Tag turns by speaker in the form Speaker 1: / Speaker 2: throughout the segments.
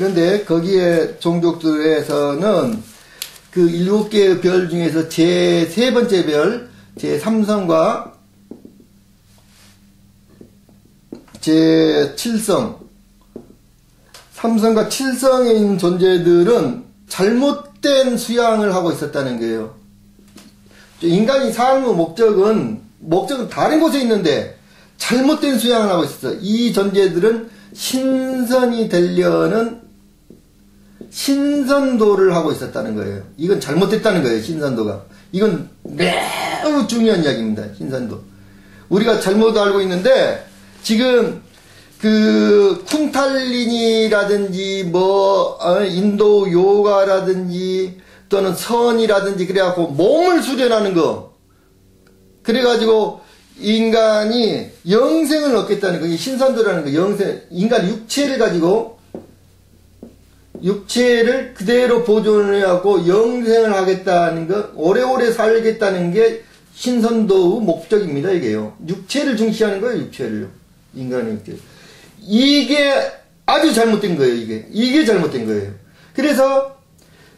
Speaker 1: 그런데 거기에 종족들에서는 그 7개의 별 중에서 제 3번째 별, 제 삼성과 제 7성, 삼성과 7성에 있는 존재들은 잘못된 수양을 하고 있었다는 거예요. 인간이 삶의 목적은 다른 곳에 있는데 잘못된 수양을 하고 있었어. 이 존재들은 신선이 되려는 신선도를 하고 있었다는 거예요. 이건 잘못됐다는 거예요. 신선도가. 이건 매우 중요한 이야기입니다. 신선도. 우리가 잘못 알고 있는데 지금 그 쿤탈린이라든지 인도 요가라든지 또는 선이라든지 그래갖고 몸을 수련하는 거, 그래가지고 인간이 영생을 얻겠다는 거, 이 신선도라는 거, 영생, 인간 육체를 가지고 육체를 그대로 보존해갖고 영생을 하겠다는 거, 오래오래 살겠다는 게 신선도의 목적입니다. 이게요. 육체를 중시하는 거예요. 육체를요. 인간의 육체. 이게 아주 잘못된 거예요. 이게 잘못된 거예요. 그래서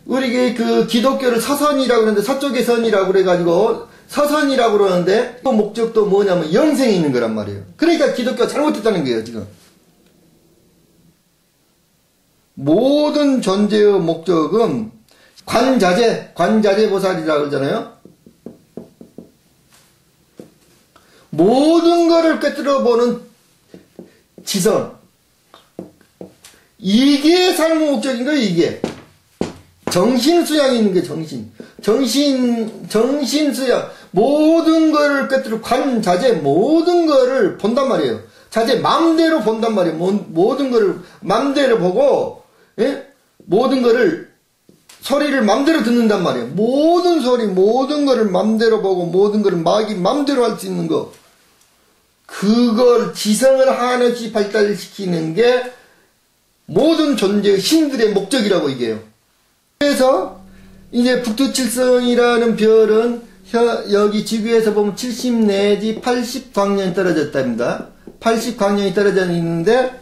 Speaker 1: 우리 그 기독교를 서선이라고 그러는데, 서쪽의 선이라고 그래가지고 서선이라고 그러는데 그 목적도 뭐냐면 영생이 있는 거란 말이에요. 그러니까 기독교가 잘못됐다는 거예요. 지금 모든 존재의 목적은 관자재 보살이라고 그러잖아요. 모든 거를 꿰뚫어 보는 지성, 이게 삶의 목적인 거예요. 이게 정신 수양이 있는 게 정신 수양, 모든 거를 꿰뚫어 관자재, 모든 거를 본단 말이에요. 자재 맘대로 본단 말이에요. 모든 거를 맘대로 보고, 예? 모든 거를 소리를 맘대로 듣는단 말이에요. 모든 소리, 모든 거를 맘대로 보고 모든 거를 맘대로 할 수 있는 거, 그걸 지성을 한없이 발달시키는 게 모든 존재의 신들의 목적이라고 이게요. 그래서 이제 북두칠성이라는 별은 여기 지구에서 보면 70 내지 80광년이 떨어졌답니다. 80광년이 떨어져 있는데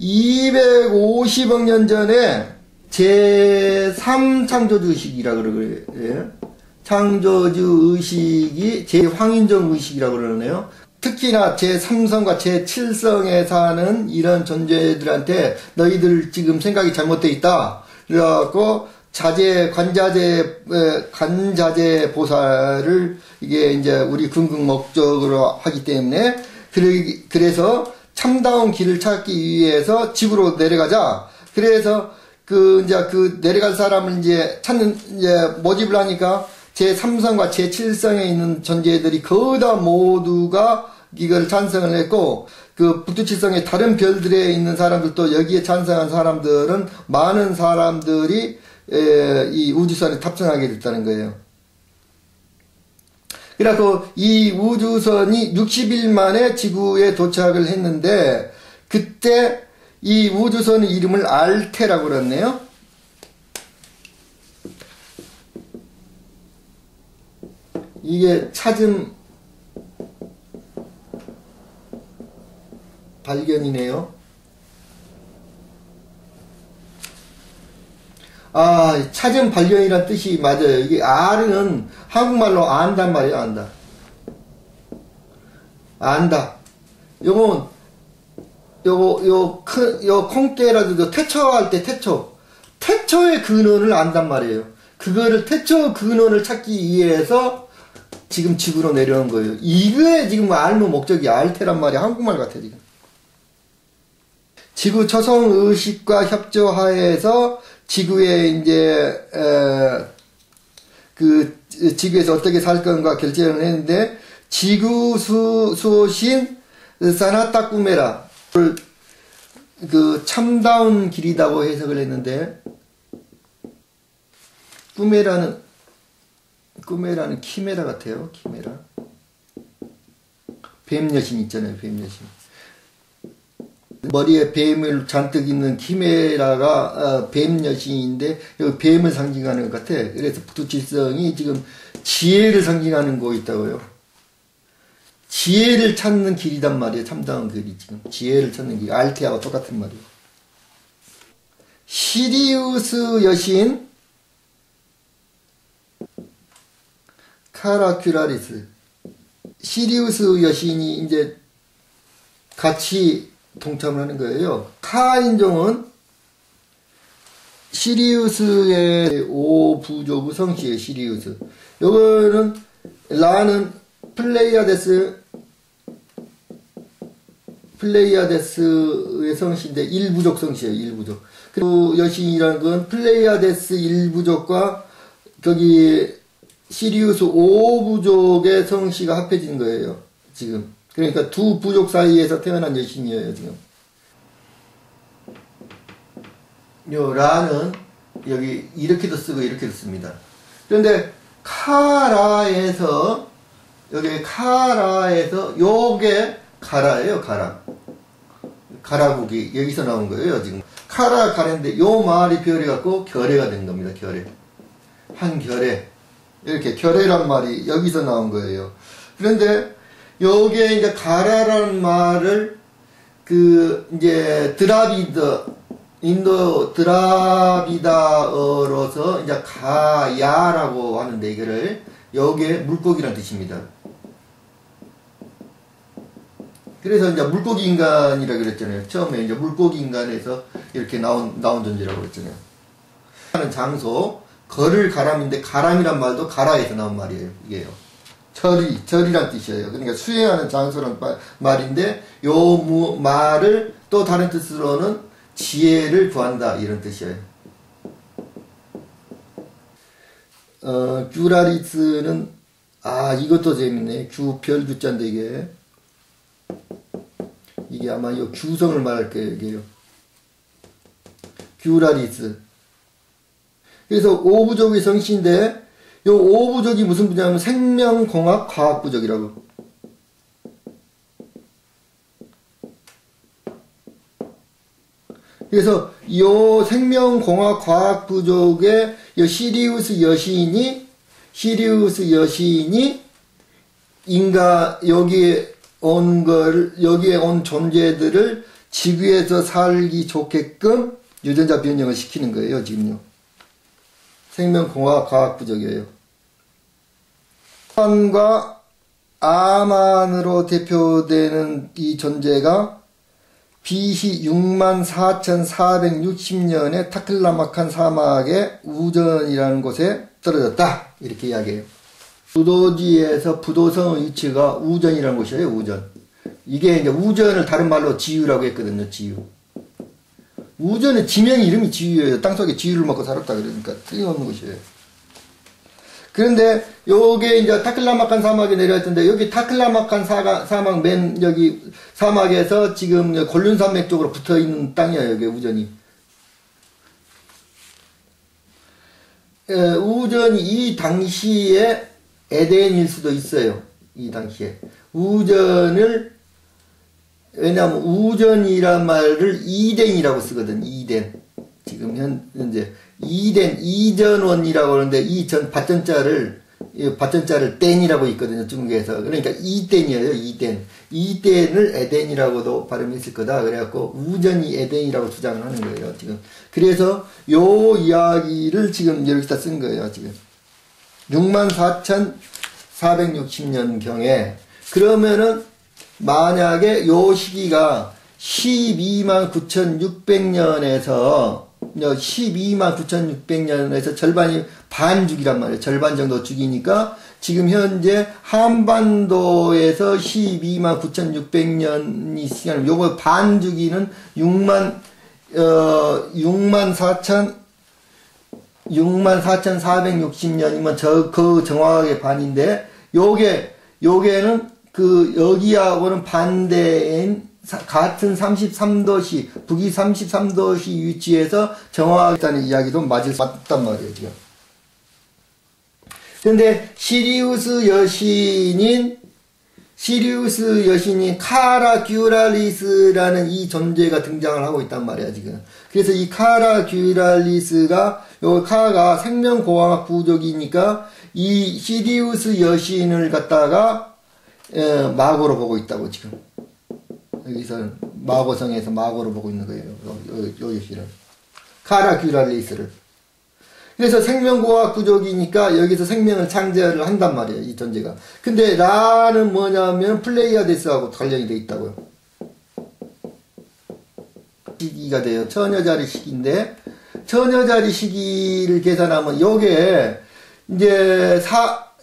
Speaker 1: 250억 년 전에 제3창조주 의식이라고 그러고요. 창조주 의식이 제황인종 의식이라고 그러네요. 특히나 제3성과 제7성에 사는 이런 존재들한테 너희들 지금 생각이 잘못되어 있다. 그래갖고 관자재 보살을 이게 이제 우리 궁극 목적으로 하기 때문에 그래서 참다운 길을 찾기 위해서 지구로 내려가자. 그래서 그 내려갈 사람을 이제 모집을 하니까 제3성과 제7성에 있는 존재들이 거의 다 모두가 이걸 찬성을 했고, 그 북두칠성의 다른 별들에 있는 사람들도 여기에 찬성한 사람들은 많은 사람들이 이 우주선에 탑승하게 됐다는 거예요. 그래서 이 우주선이 60일 만에 지구에 도착을 했는데, 그때 이 우주선의 이름을 알테라고 그랬네요. 이게 찾은 발견이네요. 아, 찾은 발견이란 뜻이 맞아요. 이게 R은 한국말로 안단 말이에요. 안다. 요거 콩깨라도 태초할 때 태초의 근원을 안단 말이에요. 그거를 태초 근원을 찾기 위해서 지금 지구로 내려온 거예요. 이게 지금 알는 목적이 알테란 말이야. 한국말 같아, 지금. 지구 초성 의식과 협조하에서 지구에 이제, 지구에서 어떻게 살 건가 결정을 했는데, 지구 수호신 사나타 꾸메라, 참다운 길이라고 해석을 했는데, 꾸메라는 키메라 같아요. 키메라. 뱀 여신 있잖아요. 뱀 여신. 머리에 뱀을 잔뜩 있는 키메라가 뱀 여신인데 여기 뱀을 상징하는 것 같아. 그래서 북두칠성이 지금 지혜를 상징하는 거 있다고요. 지혜를 찾는 길이단 말이에요. 참다운 길이 지금 지혜를 찾는 길. 알테하고 똑같은 말이에요. 시리우스 여신, 카라 큐라리스. 시리우스 여신이 이제 같이 동참을 하는 거예요. 카 인종은 시리우스의 5부족의 성씨예요. 시리우스. 요거는 라는 플레이아데스의 성씨인데 1부족 성씨예요. 1부족. 그리고 여신이라는 건 플레이아데스 1부족과 거기 시리우스 5부족의 성씨가 합해진 거예요. 지금. 그러니까 두 부족 사이에서 태어난 여신이에요. 지금. 요 라는 여기 이렇게도 쓰고 이렇게도 씁니다. 그런데 카라에서 여기 카라에서 요게 가라예요. 가라국이 여기서 나온 거예요. 지금 가라인데 요 말이 별이 갖고 결해가 된 겁니다. 결해. 한결해. 이렇게 결해란 말이 여기서 나온 거예요. 그런데 요게 이제 가라라는 말을 이제 인도 드라비다어로서 이제 가야라고 하는데 이거를 여기에 물고기란 뜻입니다. 그래서 이제 물고기 인간이라 그랬잖아요. 처음에 이제 물고기 인간에서 이렇게 나온 존재라고 그랬잖아요. 하는 장소, 걸을 가람인데 가람이란 말도 가라에서 나온 말이에요. 이게요. 절이란 뜻이에요. 그러니까 수행하는 장소란 말인데 요 말을 또 다른 뜻으로는 지혜를 구한다 이런 뜻이에요. 큐라리스는 이것도 재밌네. 별규자인데 이게 아마 이 규성을 말할 거예요. 이게요. 큐라리스. 그래서 5부족의 성씨인데 요 5부족이 무슨 부냐면 생명공학 과학부족이라고. 그래서 요 생명공학 과학부족의 요 시리우스 여신이 여기에 온 존재들을 지구에서 살기 좋게끔 유전자 변형을 시키는 거예요. 지금요. 생명공학 과학부족이에요. 암과 아만으로 대표되는 이 존재가 BC 64,460년에 타클라마칸 사막의 우전이라는 곳에 떨어졌다. 이렇게 이야기해요. 부도지에서 부도성의 위치가 우전이라는 곳이에요. 우전. 이게 이제 우전을 다른 말로 지유라고 했거든요. 지유. 우전의 지명 이름이 지유예요. 땅속에 지유를 먹고 살았다. 그러니까 틀림없는 곳이에요. 그런데 요게 이제 타클라마칸 사막에 내려왔던데 여기 타클라마칸 사막 여기 사막에서 지금 골륜산맥 쪽으로 붙어 있는 땅이에요. 여기 우전이. 우전이 이 당시에 에덴일 수도 있어요. 이 당시에. 왜냐하면 우전이란 말을 이덴이라고 쓰거든. 이덴. 지금 현재 이전원이라고 하는데 밭전자를 땐이라고 있거든요. 중국에서. 그러니까 이덴이에요. 이덴을 에덴이라고도 발음했을 거다. 그래갖고 우전이 에덴이라고 주장을 하는 거예요. 지금. 그래서 요 이야기를 지금 여기다 쓴 거예요. 지금 64,460년 경에. 그러면은 만약에 요 시기가 129,600년에서 129,600년에서 절반이 반죽이란 말이에요. 절반 정도 죽이니까 지금 현재 한반도에서 129,600년이 시간, 요거 반죽이는 64,460년이면 그 정확하게 반인데 요게는 여기하고는 반대인 같은 33도시, 북위 33도시 위치에서 정확하다는 이야기도 맞단 말이에요, 지금. 근데 시리우스 여신인 카라 큐라리스라는 이 존재가 등장을 하고 있단 말이야, 지금. 그래서 이 카라 큐라리스가, 요 카가 생명공학 부족이니까 이 시리우스 여신을 갖다가 마고로 보고 있다고, 지금. 여기서 마고성에서 마고로 보고 있는 거예요. 요 여신을. 카라큐랄리스를. 그래서 생명공학 구조기니까 여기서 생명을 창제를 한단 말이에요, 이 존재가. 근데 라는 뭐냐면 플레이아데스하고 관련이 돼 있다고요. 시기가 돼요. 처녀자리 시기인데, 처녀자리 시기를 계산하면 요게 이제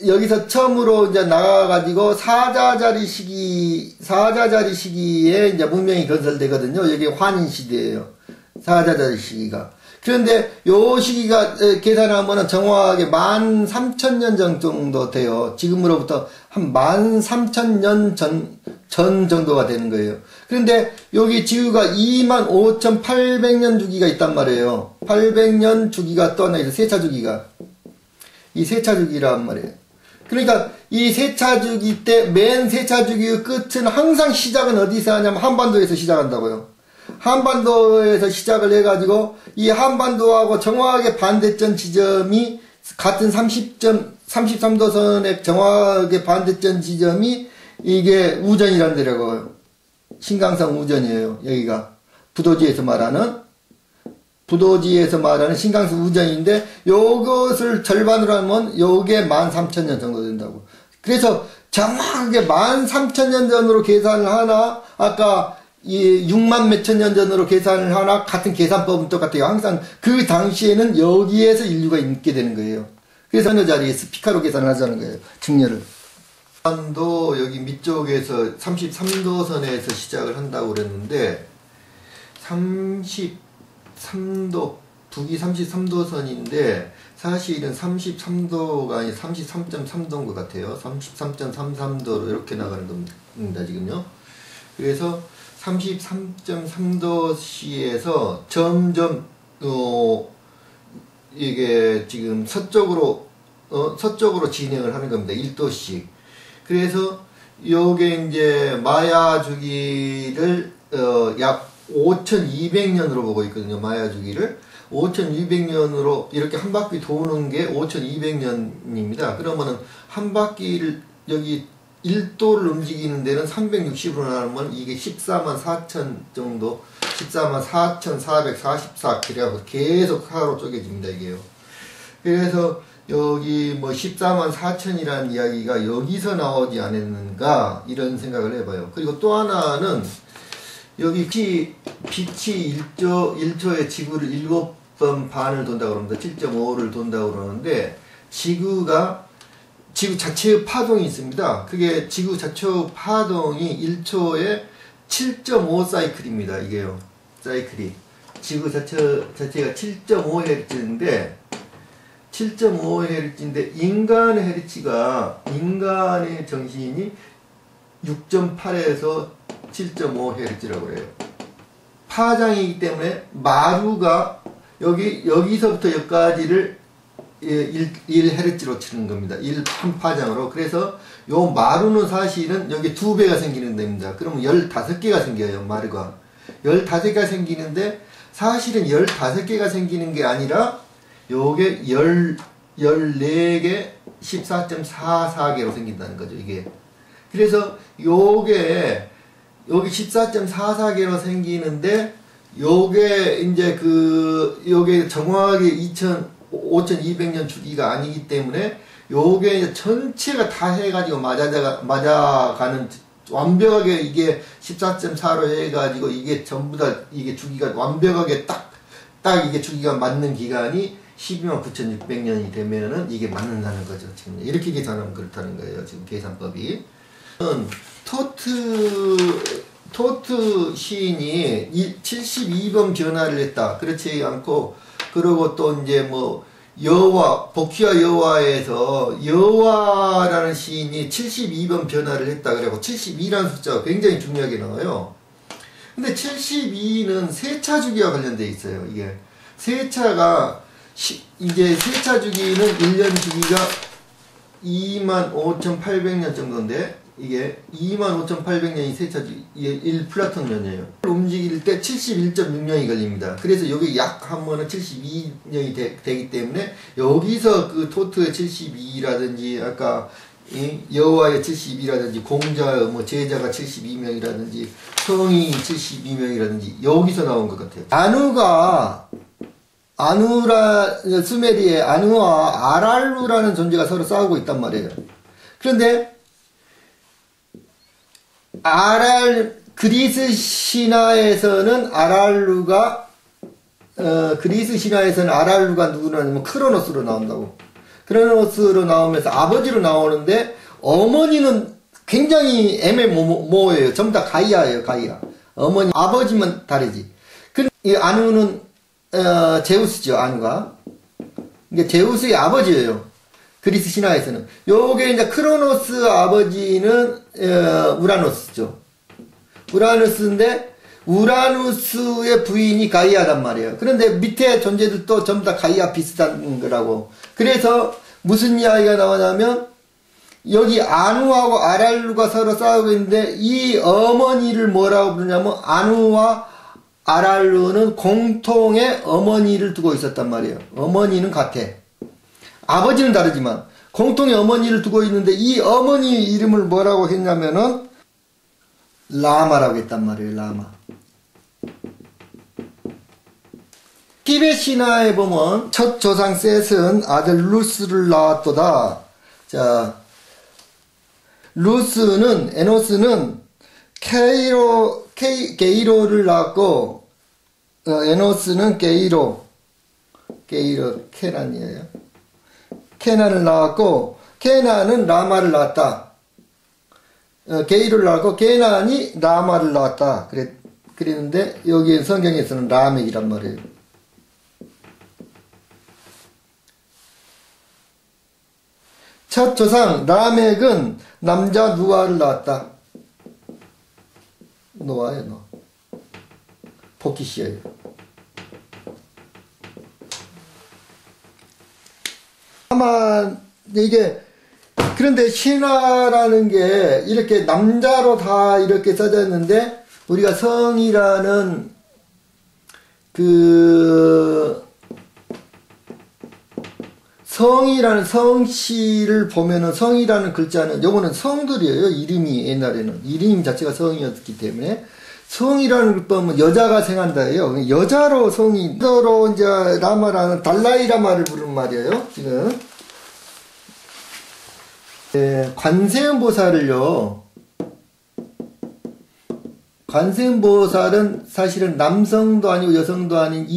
Speaker 1: 여기서 처음으로 이제 나가가지고 사자자리 시기에 이제 문명이 건설되거든요. 여기 환인 시대예요. 사자자리 시기가. 그런데 요 시기가 계산하면 정확하게 13,000년 정도 돼요. 지금으로부터 한 13,000년 전 정도가 되는 거예요. 그런데 여기 지구가 25,800년 주기가 있단 말이에요. 800년 주기가 또 하나 있어요. 세차 주기가. 이 세차 주기란 말이에요. 그러니까 이 세차 주기 때 맨 세차 주기의 끝은 항상 시작은 어디서 하냐면 한반도에서 시작한다고요. 한반도에서 시작을 해가지고 이 한반도하고 정확하게 반대점 지점이 같은 33도선의 정확하게 반대점 지점이 이게 우전이라는 데라고요. 신강성 우전이에요. 여기가 부도지에서 말하는 신강성 우전인데 요것을 절반으로 하면 요게 13,000년 정도 된다고. 그래서 정확하게 13,000년 전으로 계산을 하나 아까 이 6만 몇천 년 전으로 계산을 하나 같은 계산법은 똑같아요. 항상 그 당시에는 여기에서 인류가 있게 되는 거예요. 그래서 어느 자리에서 피카로 계산을 하자는 거예요. 증여를. 도 여기 밑쪽에서 33도선에서 시작을 한다고 그랬는데 33도 북이 33도선인데 사실은 33도가 아니 33.3도인 것 같아요. 33.33도로 이렇게 나가는 겁니다. 지금요. 그래서 33.3도씨에서 점점 이게 지금 서쪽으로 진행을 하는 겁니다. 1도씩. 그래서 요게 이제 마야 주기를 약 5200년으로 보고 있거든요. 마야 주기를 5200년으로 이렇게 한 바퀴 도는 게 5200년입니다. 그러면은 한 바퀴를 여기 1도를 움직이는 데는 360으로 나누면 이게 14만 4천 정도, 14만 4,444 그래갖고 계속 하로 쪼개집니다, 이게요. 그래서 여기 뭐 14만 4천이라는 이야기가 여기서 나오지 않았는가, 이런 생각을 해봐요. 그리고 또 하나는 여기 빛이 1초에 지구를 7번 반을 돈다고 그럽니다. 7.5를 돈다고 그러는데, 지구 자체의 파동이 있습니다. 그게 지구 자체의 파동이 1초에 7.5 사이클입니다. 이게요. 사이클이. 지구 자체가 7.5Hz인데, 7.5Hz인데, 인간의 정신이 6.8에서 7.5Hz라고 해요. 파장이기 때문에 마루가 여기서부터 여기까지를 1Hz로 치는 겁니다. 1한 파장으로. 그래서 요 마루는 사실은 여기 2배가 생기는 데입니다. 그러면 15개가 생겨요. 마루가. 15개가 생기는데 사실은 15개가 생기는 게 아니라 요게 14개 14.44개로 생긴다는 거죠. 이게. 그래서 요게 여기 14.44개로 생기는데 요게 이제 요게 정확하게 5,200년 주기가 아니기 때문에 요게 이제 전체가 다 해가지고 맞아가는 완벽하게 이게 14.4로 해가지고 이게 전부 다 이게 주기가 완벽하게 딱 이게 주기가 맞는 기간이 129,600년이 되면은 이게 맞는다는 거죠. 지금 이렇게 계산하면 그렇다는 거예요. 지금 계산법이. 토트 시인이 72번 변화를 했다. 그렇지 않고, 그리고 또 이제 뭐, 복희와 여호와에서 여호와라는 시인이 72번 변화를 했다. 그래고 72라는 숫자가 굉장히 중요하게 나와요. 근데 72는 세차 주기와 관련돼 있어요. 이게. 이제 세차 주기는 1년 주기가 25,800년 정도인데, 이게 25,800년이 세차주기, 1플라톤년이에요. 움직일 때 71.6년이 걸립니다. 그래서 여기 약 하면은 72년이 되기 때문에 여기서 그 토트의 72라든지 아까 여호와의 72라든지 공자 제자가 72명이라든지 성이 72명이라든지 여기서 나온 것 같아요. 나누가 수메리의 아누와 아랄루라는 존재가 서로 싸우고 있단 말이에요. 그런데 그리스 신화에서는 아랄루가 누구냐면 크로노스로 나온다고. 크로노스로 나오면서 아버지로 나오는데 어머니는 굉장히 애매모호해요. 전부 다 가이아예요, 가이아. 어머니, 아버지만 다르지. 이 아누는 제우스죠, 아누가. 이게 제우스의 아버지예요. 그리스 신화에서는. 요게 이제 크로노스 아버지는 우라노스죠. 우라노스인데 우라누스의 부인이 가이아단 말이에요. 그런데 밑에 존재들도 전부 다 가이아 비슷한 거라고. 그래서 무슨 이야기가 나오냐면 여기 아누하고 아랄루가 서로 싸우고 있는데 이 어머니를 뭐라고 부르냐면 아누와 아랄루는 공통의 어머니를 두고 있었단 말이에요. 어머니는 같아. 아버지는 다르지만 공통의 어머니를 두고 있는데 이 어머니 이름을 뭐라고 했냐면은 라마라고 했단 말이에요. 라마. 티벳 신화에 보면 첫 조상 셋은 아들 루스를 낳았도다. 자, 에노스는 게이로를 낳았고, 에노스는 케난이에요. 케난을 낳았고, 케난은 라마를 낳았다. 게이로를 낳았고, 케난이 라마를 낳았다. 그랬는데, 여기 성경에서는 라멕이란 말이에요. 첫 조상 라멕은 남자 누아를 낳았다. 노아예요, 노아. 복귀시예요. 아마 이게 그런데 신화라는 게 이렇게 남자로 다 이렇게 써져 있는데 우리가 성이라는 성이라는 성씨를 보면은 성이라는 글자는 요거는 성들이에요. 이름이 옛날에는 이름 자체가 성이었기 때문에 성이라는 걸 보면 여자가 생한다예요. 여자로 성이 서로 이제 라마라는 달라이 라마를 부르는 말이에요. 지금 관세음보살을요. 관세음보살은 사실은 남성도 아니고 여성도 아닌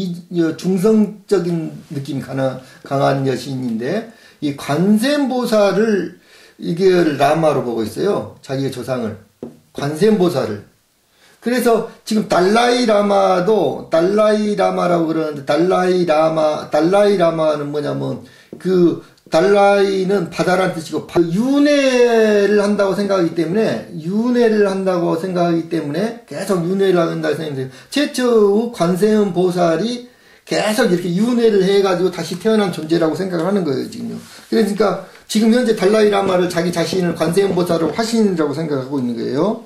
Speaker 1: 중성적인 느낌이 강한 여신인데 이 관세음보살을 이게 라마로 보고 있어요. 자기의 조상을 관세음보살을. 그래서 지금 달라이라마도 달라이라마라고 그러는데 달라이라마는 뭐냐면 달라이는 바다란 뜻이고 윤회를 한다고 생각하기 때문에 계속 윤회를 한다고 생각해요. 최초의 관세음 보살이 계속 이렇게 윤회를 해가지고 다시 태어난 존재라고 생각을 하는 거예요, 지금요. 그러니까 지금 현재 달라이라마를 자기 자신을 관세음 보살을 화신이라고 생각하고 있는 거예요.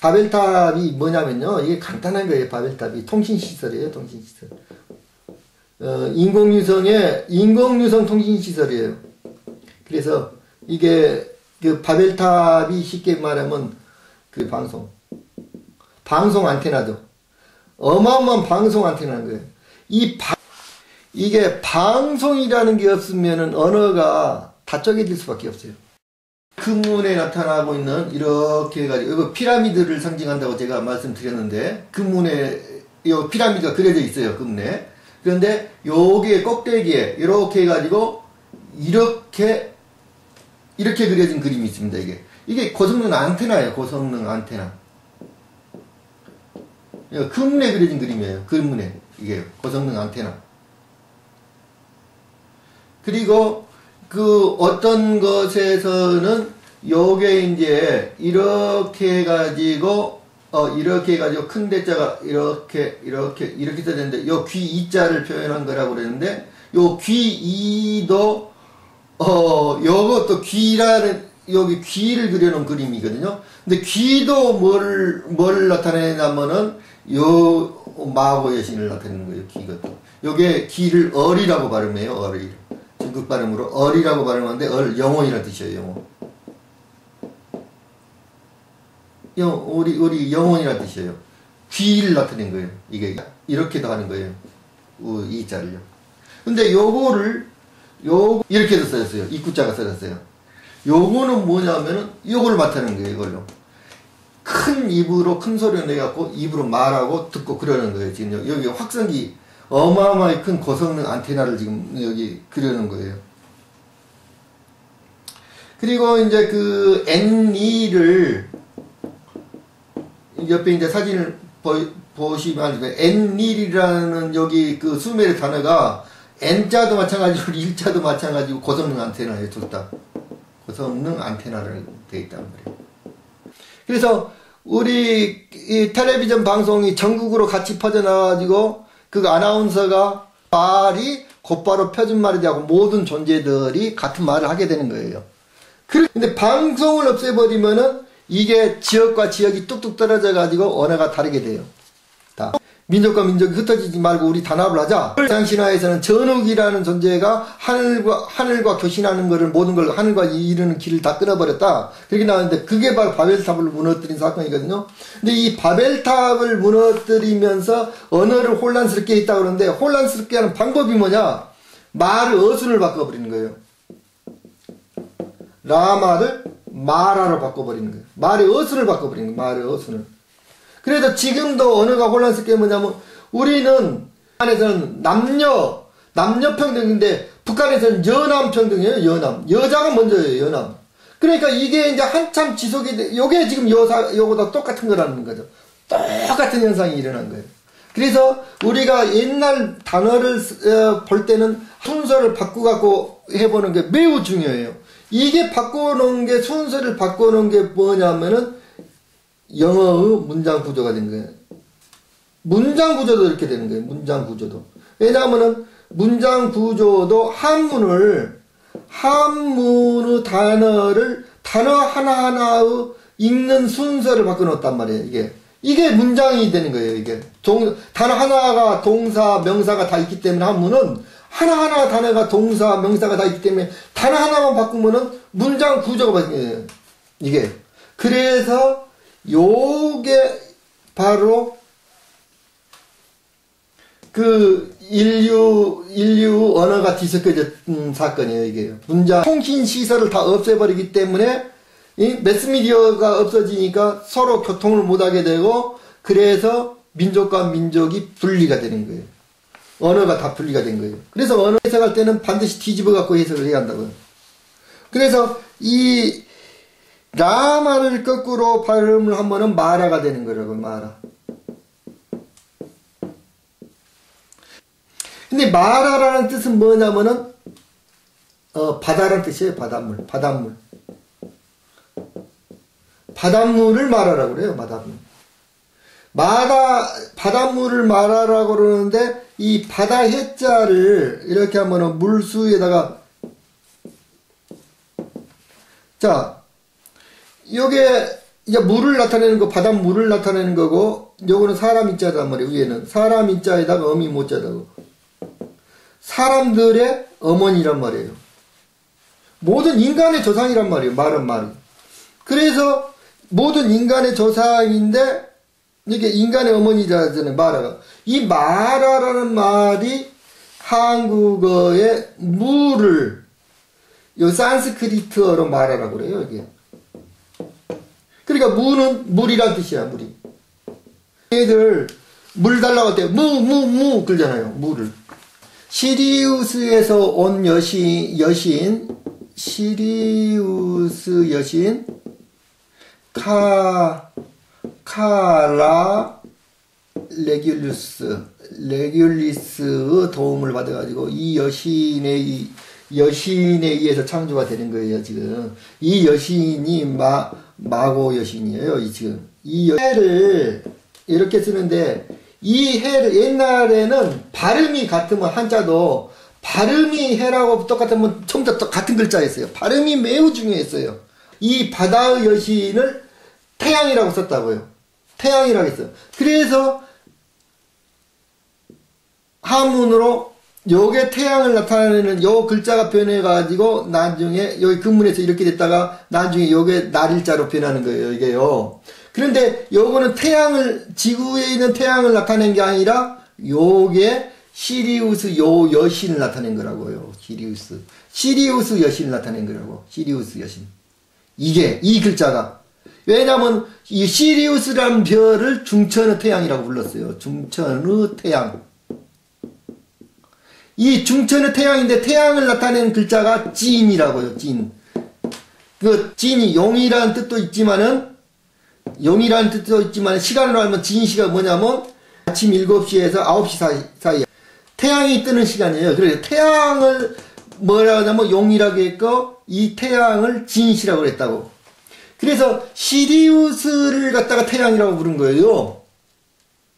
Speaker 1: 바벨탑이 뭐냐면요, 이게 간단한 거예요. 바벨탑이 통신시설이에요, 통신시설. 인공유성 통신시설이에요. 그래서 이게 바벨탑이 쉽게 말하면 방송 안테나죠. 어마어마한 방송 안테나인 거예요. 이게 방송이라는 게 없으면은 언어가 다 쪼개질 수밖에 없어요. 금문에 나타나고 있는 이렇게 해가지고 이거 피라미드를 상징한다고 제가 말씀드렸는데 금문에 이 피라미드가 그려져 있어요. 금문에. 그런데 여기에 꼭대기에 이렇게 해가지고 이렇게 그려진 그림이 있습니다. 이게 고성능 안테나예요. 고성능 안테나. 금문에 그려진 그림이에요. 금문에 이게 고성능 안테나. 그리고 어떤 것에서는 요게 이제 이렇게 해가지고 큰 대자가 이렇게 써졌는데, 요 귀 이자를 표현한 거라고 그랬는데, 요 귀 이도, 요것도 여기 귀를 그려놓은 그림이거든요. 근데 귀도 뭘 나타내냐면은, 마하고 여신을 나타내는 거예요, 귀것도. 요게 귀를 얼이라고 발음해요, 얼이. 중국 발음으로 얼이라고 발음하는데, 영혼이라는 뜻이에요, 영혼. 우리 영혼이라는 뜻이에요. 귀를 나타낸 거예요. 이게 이렇게도 하는 거예요. 이 자를요. 근데 요거를 이렇게도 써졌어요. 입구자가 써졌어요. 요거는 뭐냐면은 요걸 맡아는 거예요. 이걸로 큰 입으로 큰 소리를 내갖고 입으로 말하고 듣고 그러는 거예요. 지금 여기 확성기 어마어마하게 큰 고성능 안테나를 지금 여기 그려놓은 거예요. 그리고 이제 그 N2를 옆에 이제 사진을 보시면 N1이라는 여기 그 수메르 단어가 N자도 마찬가지고 1자도 마찬가지고 고성능 안테나예요. 둘 다. 고성능 안테나를 되어 있단 말이에요. 그래서 우리 이 텔레비전 방송이 전국으로 같이 퍼져나가지고 그 아나운서가 말이 곧바로 표준말이 되고 모든 존재들이 같은 말을 하게 되는 거예요. 근데 방송을 없애버리면은 이게 지역과 지역이 뚝뚝 떨어져 가지고 언어가 다르게 돼요. 다. 민족과 민족이 흩어지지 말고 우리 단합을 하자. 상신화에서는 전욱이라는 존재가 하늘과 교신하는 거를 모든 걸 하늘과 이르는 길을 다 끊어버렸다. 그렇게 나왔는데 그게 바로 바벨탑을 무너뜨린 사건이거든요. 근데 이 바벨탑을 무너뜨리면서 언어를 혼란스럽게 했다고 그러는데 혼란스럽게 하는 방법이 뭐냐? 말을 어순을 바꿔버리는 거예요. 라마를 마라로 바꿔버리는 거예요. 말의 어순을 바꿔버리는 거예요. 말의 어순을. 그래서 지금도 언어가 혼란스럽게 뭐냐면 우리는 북한에서는 남녀 평등인데 북한에서는 여남 평등이에요. 여남. 여자가 먼저예요. 여남. 그러니까 이게 이제 한참 지속이 돼. 요게 지금 요거다 똑같은 거라는 거죠. 똑같은 현상이 일어난 거예요. 그래서 우리가 옛날 단어를 볼 때는 순서를 바꾸고 해보는 게 매우 중요해요. 이게 바꿔놓은 게 순서를 바꿔놓은 게 뭐냐면은 영어의 문장 구조가 된 거예요. 문장 구조도 이렇게 되는 거예요. 문장 구조도. 왜냐하면은 문장 구조도 한문의 단어 하나하나의 읽는 순서를 바꿔놓았단 말이에요. 이게 문장이 되는 거예요. 이게 단어 하나가 동사, 명사가 다 있기 때문에 한문은 하나하나 단어가 동사, 명사가 다 있기 때문에 단어 하나만 바꾸면은 문장 구조가 바뀌어요. 이게. 그래서 요게 바로 그 인류 언어가 뒤섞여진 사건이에요. 이게. 문장 통신 시설을 다 없애버리기 때문에 이 매스미디어가 없어지니까 서로 교통을 못하게 되고 그래서 민족과 민족이 분리가 되는 거예요. 언어가 다 분리가 된 거예요. 그래서 언어 해석할 때는 반드시 뒤집어 갖고 해석을 해야 한다고요. 그래서 이 라마를 거꾸로 발음을 하면은 마라가 되는 거라고. 마라. 근데 마라라는 뜻은 뭐냐면은 바다라는 뜻이에요. 바닷물을 말하라고 그래요. 바닷물을 말하라고 그러는데 이 바다 해자를 이렇게 하면은 물수에다가 자 요게 이제 물을 나타내는 거 바닷물을 나타내는 거고 요거는 사람 인자단 말이에요. 위에는 사람 인자에다가 어미 모자라고 사람들의 어머니란 말이에요. 모든 인간의 조상이란 말이에요. 말이. 그래서 모든 인간의 조상인데 이게 인간의 어머니라잖아요. 마라가. 이 마라라는 말이 한국어의 물을 요 산스크리트어로 마라라고 그래요. 이게. 그러니까 무는 물이란 뜻이야. 물이. 얘들 물 달라고 할 때 무 그러잖아요. 물을. 시리우스에서 온 시리우스 여신 카라 레귤리스의 도움을 받아가지고 이 여신에 의해서 창조가 되는 거예요. 지금 이 여신이 마고 여신이에요. 지금 이 해를 이렇게 쓰는데 이 해를 옛날에는 발음이 같으면 한자도 발음이 해라고 똑같으면 전부 다 같은 글자였어요. 발음이 매우 중요했어요. 이 바다의 여신을 태양이라고 썼다고요. 태양이라고 했어요. 그래서 한문으로 요게 태양을 나타내는 요 글자가 변해가지고 나중에 여기 근문에서 이렇게 됐다가 나중에 요게 날일자로 변하는 거예요. 이게요. 그런데 요거는 지구에 있는 태양을 나타낸 게 아니라 요게 시리우스 요 여신을 나타낸 거라고요. 시리우스 여신을 나타낸 거라고. 시리우스 여신. 이게 이 글자가 왜냐면 이 시리우스라는 별을 중천의 태양이라고 불렀어요. 중천의 태양. 이 중천의 태양인데 태양을 나타내는 글자가 진이라고요. 진. 그 진이 용이라는 뜻도 있지만은 시간으로 하면 진시가 뭐냐면 아침 7시에서 9시 사이 태양이 뜨는 시간이에요. 그래서 태양을 뭐라고 하냐면 용이라고 했고 이 태양을 진시라고 그랬다고. 그래서 시리우스를 갖다가 태양이라고 부른 거예요.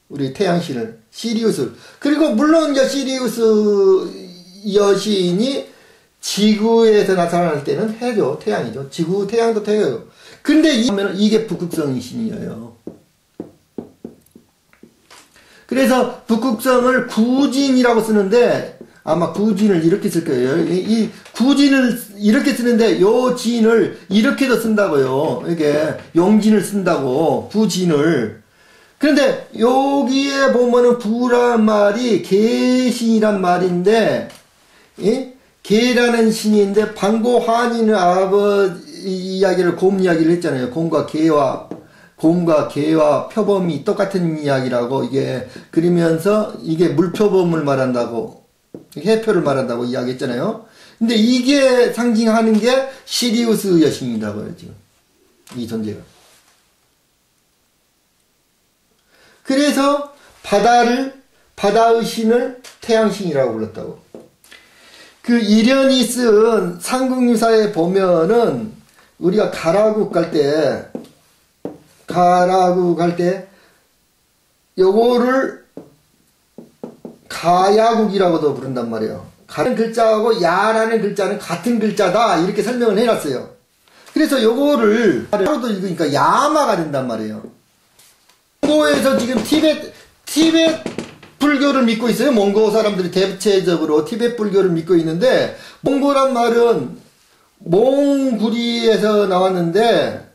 Speaker 1: 우리 태양신을. 시리우스. 그리고 물론 이제 시리우스 여신이 지구에서 나타날 때는 해죠. 태양이죠. 지구, 태양도 태양이에요. 근데 이게 북극성의 신이에요. 그래서 북극성을 구진이라고 쓰는데 아마 구진을 이렇게 쓸 거예요. 이 구진을 이렇게 쓰는데 요 진을 이렇게도 쓴다고요. 이게 용진을 쓴다고 구진을. 그런데 여기에 보면은 부란 말이 개신이란 말인데 개라는 신인데 방고환이는 아버지 이야기를 곰 이야기를 했잖아요. 곰과 개와 표범이 똑같은 이야기라고 이게 그러면서 이게 물표범을 말한다고 해표를 말한다고 이야기했잖아요. 근데 이게 상징하는 게 시리우스 여신이라고요. 지금 이 존재가. 그래서 바다의 신을 태양신이라고 불렀다고. 그 이련이 쓴 삼국유사에 보면은 우리가 가라국 갈 때 요거를 가야국이라고도 부른단 말이에요. 같은 글자하고 야라는 글자는 같은 글자다 이렇게 설명을 해놨어요. 그래서 요거를 하루도 읽으니까 야마가 된단 말이에요. 몽고에서 지금 티베트 불교를 믿고 있어요. 몽고 사람들이 대체적으로 티베트 불교를 믿고 있는데 몽고란 말은 몽구리에서 나왔는데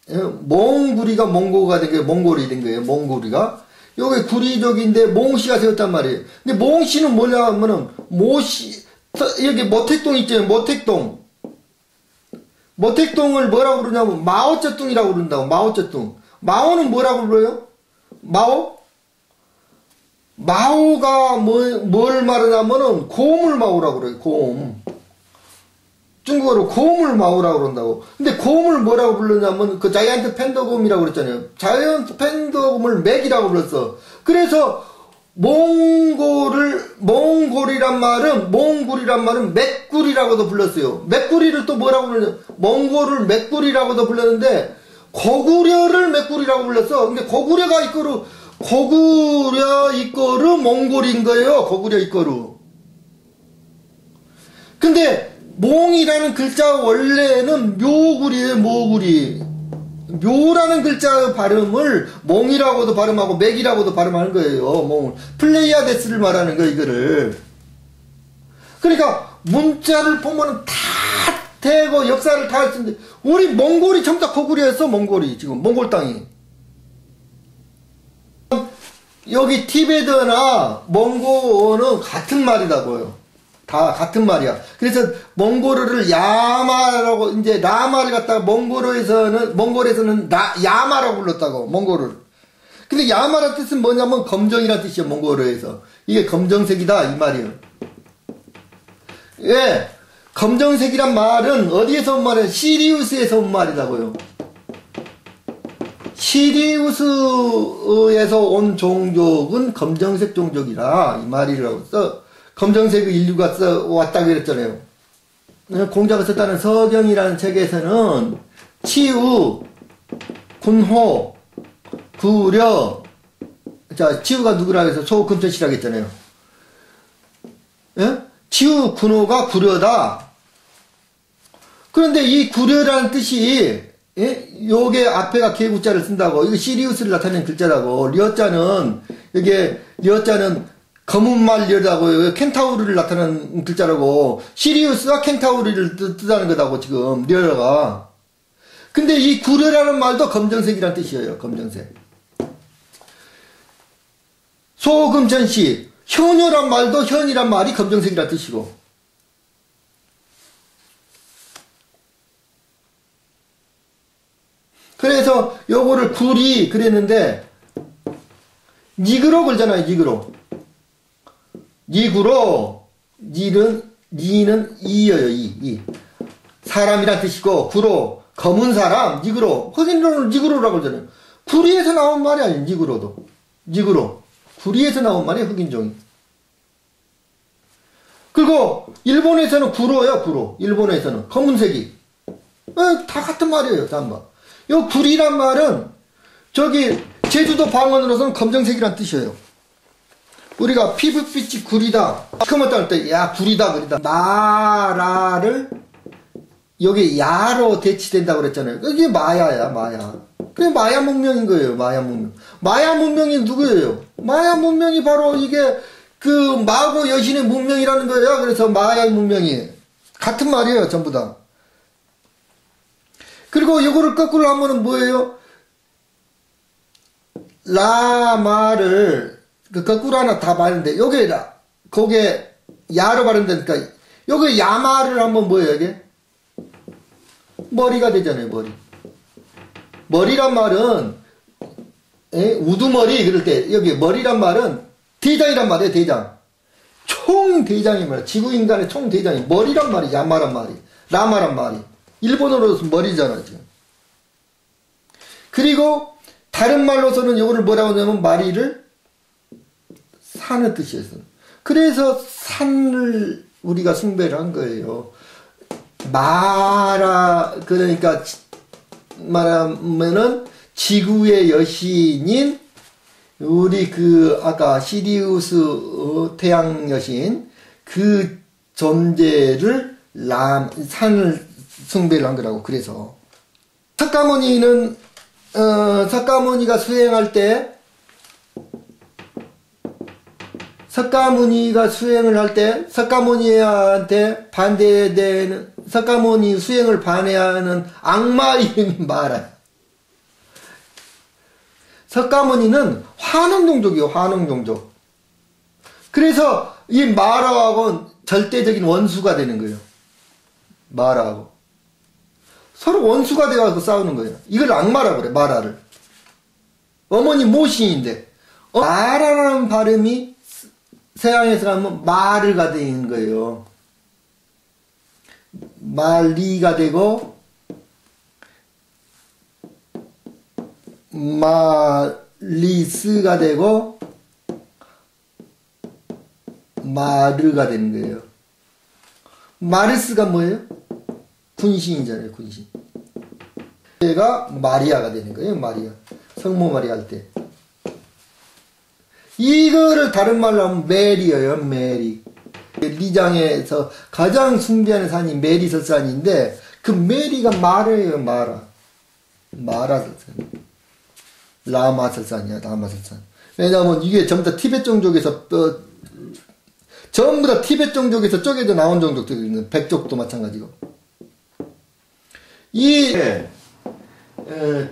Speaker 1: 몽구리가 몽고가 된 거예요. 몽골이 된 거예요. 몽구리가. 요게 구리족인데 몽씨가 세웠단 말이에요. 근데 몽씨는 뭐냐 하면은 모씨 여기 모택동 있잖아요. 모택동을 뭐라고 부르냐면 마오쩌둥이라고 부른다고. 마오쩌둥. 마오는 뭐라고 불러요? 마오가 뭘 말하냐면은 곰을 마오라고 그래요. 곰. 중국어로 곰을 마오라고 그런다고. 근데 곰을 뭐라고 불렀냐면 그 자이언트 팬더곰이라고 그랬잖아요. 자이언트 팬더곰을 맥이라고 불렀어. 그래서 몽골이란 말은 맥구리라고도 불렀어요. 맥구리를 또 뭐라고 불렀냐? 몽골을 맥구리라고도 불렀는데 고구려를 맥구리라고 불렀어. 근데 고구려 이거루 몽골인 거예요. 고구려 이거루. 근데 몽이라는 글자 원래는 묘구리예요. 묘라는 글자 발음을 몽이라고도 발음하고 맥이라고도 발음하는 거예요. 몽. 플레이아데스를 말하는 거 이거를. 그러니까 문자를 보면은 다 대고 역사를 다 할 수 있는데 우리 몽골이 전부 다 고구려였어. 몽골이 지금 몽골 땅이. 여기 티베트나 몽고는 같은 말이라고요. 다 같은 말이야. 그래서 몽골어를 야마라고 이제 라마를 갖다가 몽골에서는 야마라고 불렀다고. 몽골을. 근데 야마라는 뜻은 뭐냐면 검정이라는 뜻이에요. 몽골어에서. 이게 검정색이다 이 말이에요. 예. 검정색이란 말은 어디에서 온 말이에요? 시리우스에서 온 말이라고요. 시리우스에서 온 종족은 검정색 종족이라 이 말이라고 써. 검정색의 인류가 왔다고 그랬잖아요. 공자가 썼다는 서경이라는 책에서는 치우, 군호, 구려, 자, 치우가 누구라 해서 소금천씨라고 했잖아요. 예? 치우, 군호가 구려다. 그런데 이 구려라는 뜻이, 예? 요게 앞에가 개구자를 쓴다고. 이거 시리우스를 나타내는 글자라고. 려자는 검은 말려라고 켄타우리를 나타내는 글자라고. 시리우스가 켄타우리를 뜻하는 거다고 지금 려가. 근데 이 구려라는 말도 검정색이란 뜻이에요. 검정색. 소금천씨. 현효란 말도 현이란 말이 검정색이란 뜻이고. 그래서 요거를 굴이 그랬는데 니그로 걸잖아요. 니그로. 니구로. 니는 이여요. 이. 사람이란 뜻이고 구로 검은 사람 니그로. 흑인으로는 니그로라고 그러잖아요. 구리에서 나온 말이 아니에요. 니그로도. 니그로. 구리에서 나온 말이 흑인종이. 그리고 일본에서는 구로예요. 구로. 일본에서는 검은색이. 다 같은 말이에요. 잠깐. 요 구리란 말은 저기 제주도 방언으로서는 검정색이란 뜻이에요. 우리가 피부빛이 구리다. 그만 따를 때 야 구리다 그리다. 마라를 여기 야로 대치된다고 그랬잖아요. 이게 마야야 마야. 그게 마야 문명인 거예요. 마야 문명. 마야 문명이 누구예요? 마야 문명이 바로 이게 그 마고 여신의 문명이라는 거예요. 그래서 마야 문명이 같은 말이에요. 전부 다. 그리고 이거를 거꾸로 하면은 뭐예요? 라마를 그 거꾸로 하나 다 바르는데 여기에다 거기에 야로 바른다니까 여기 야마를 한번 뭐예요? 이게 머리가 되잖아요. 머리란 말은 우두머리 그럴 때 여기 머리란 말은 대장이란 말이에요. 대장. 총대장이 말이에요. 지구인간의 총대장이 머리란 말이 야마란 말이 라마란 말이 일본어로서 머리잖아요. 지금. 그리고 다른 말로서는 이거를 뭐라고 하냐면 마리를 산의 뜻이었어. 그래서 산을 우리가 숭배를 한 거예요. 마라 그러니까 말하면은 지구의 여신인 우리 그 아까 시리우스 태양 여신 그 존재를 산을 숭배를 한 거라고. 그래서 석가모니는 석가모니가 수행할 때 석가모니가 수행을 할 때 석가모니한테 반대되는 석가모니 수행을 반대하는 악마 이름이 마라. 석가모니는 화농종족이에요. 화농종족. 그래서 이 마라하고는 절대적인 원수가 되는 거예요. 마라하고 서로 원수가 되어서 싸우는 거예요. 이걸 악마라고 그래. 마라를. 어머니 모신인데 마라라는 발음이 서양에서 하면 마르가 되는 거예요. 말리가 되고 마리스가 되고 마르가 되는 거예요. 마르스가 뭐예요? 군신이잖아요. 군신. 얘가 마리아가 되는 거예요. 마리아. 성모 마리아 할 때. 이거를 다른 말로 하면 메리예요. 메리. 리장에서 가장 숭배하는 산이 메리설산인데 그 메리가 마라예요. 마라. 마라설산. 라마설산이야. 라마설산. 왜냐하면 이게 전부 다 티베트 종족에서 전부 다 티베트 종족에서 쪼개져 나온 종족들이 있는 백족도 마찬가지고. 이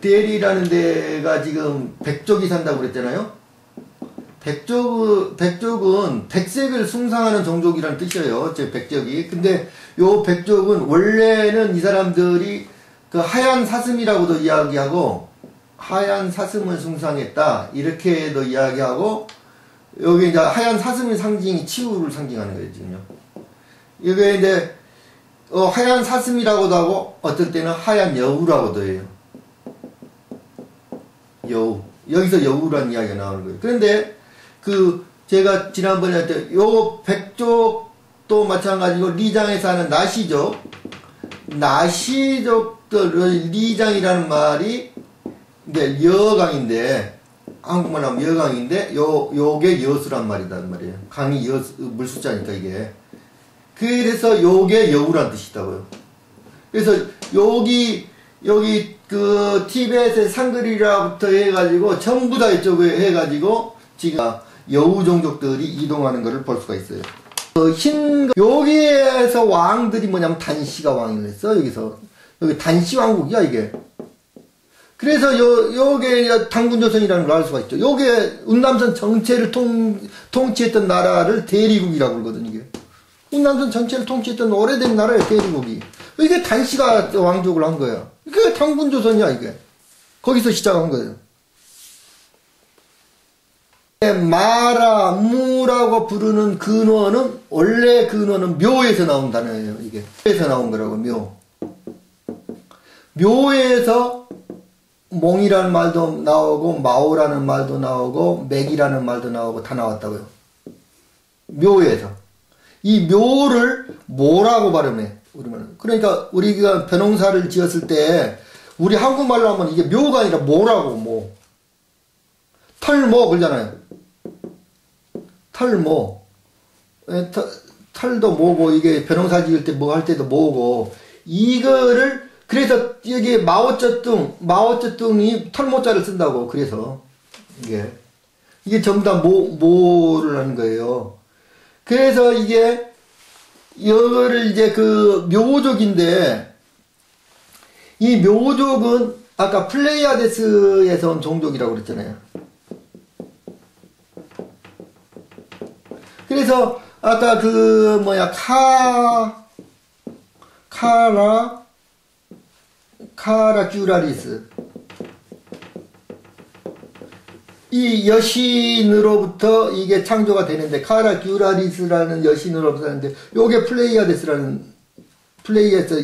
Speaker 1: 데리라는 데가 지금 백족이 산다고 그랬잖아요. 백족은 백색을 숭상하는 종족이라는 뜻이에요. 제 백족이. 근데 요 백족은 원래는 이 사람들이 그 하얀 사슴이라고도 이야기하고 하얀 사슴을 숭상했다 이렇게도 이야기하고 여기 이제 하얀 사슴의 상징이 치우를 상징하는 거예요. 지금요. 이게 이제 하얀 사슴이라고도 하고 어떨 때는 하얀 여우라고도 해요. 여우. 여기서 여우라는 이야기가 나오는 거예요. 그런데 제가 지난번에 할 때 요 백족도 마찬가지고 리장에 사는 나시족. 나시족들 리장이라는 말이 이제 여강인데 한국말 하면 여강인데 요게 여수란 말이란 말이에요. 강이 물숫자니까 이게. 그래서 요게 여우란 뜻이 있다고요. 그래서 여기 그 티베트의 상그리라부터 해가지고 전부 다 이쪽에 해가지고 지금 여우 종족들이 이동하는 것을 볼 수가 있어요. 여기에서 왕들이 뭐냐면 단시가 왕을 했어. 여기 단시 왕국이야 이게. 그래서 요게 당군조선이라는 걸 알 수가 있죠. 요게 운남선 전체를 통치했던 나라를 대리국이라고 그러거든요, 이게. 운남선 전체를 통치했던 오래된 나라의 대리국이. 이게 단씨가 왕족을 한 거야. 이게 당군조선이야, 이게. 거기서 시작한 거예요. 마라, 무라고 부르는 근원은, 원래 근원은 묘에서 나온 단어예요, 이게. 묘에서 나온 거라고, 묘. 묘에서 몽이라는 말도 나오고, 마오라는 말도 나오고, 맥이라는 말도 나오고, 다 나왔다고요. 묘에서. 이 묘를 뭐라고 발음해, 우리말은. 그러니까, 우리가 벼농사를 지었을 때, 우리 한국말로 하면 이게 묘가 아니라 뭐라고, 뭐. 털모, 그러잖아요. 털모. 털도 뭐고, 이게 벼농사 지을 때 뭐 할 때도 뭐고, 이거를, 그래서 여기 마오쩌둥이 털모자를 쓴다고, 그래서. 이게 전부 다 모를 하는 거예요. 그래서 이게, 이거를 이제 그 묘족인데, 이 묘족은 아까 플레이아데스에서 온 종족이라고 그랬잖아요. 그래서 아까 그 뭐야 카라 큐라리스, 이 여신으로부터 이게 창조가 되는데, 카라 큐라리스라는 여신으로부터 하는데, 요게 플레이아데스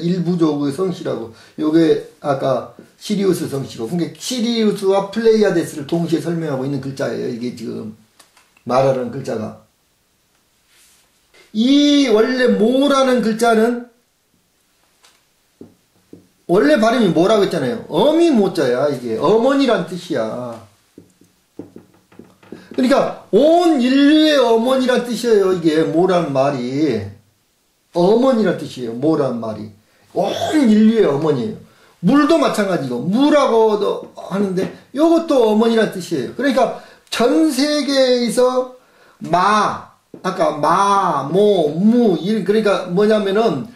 Speaker 1: 일부족의 성씨라고. 요게 아까 시리우스 성씨고, 그러니까 시리우스와 플레이아데스를 동시에 설명하고 있는 글자예요, 이게 지금 말하는 글자가. 이 원래 모라는 글자는 원래 발음이 뭐라고 했잖아요. 어미 모자야, 이게. 어머니란 뜻이야. 그러니까 온 인류의 어머니란 뜻이에요, 이게. 모란 말이. 어머니란 뜻이에요, 모란 말이. 온 인류의 어머니예요. 물도 마찬가지고, 무라고도 하는데 이것도 어머니란 뜻이에요. 그러니까 전 세계에서 아까 무, 그러니까 뭐냐면은,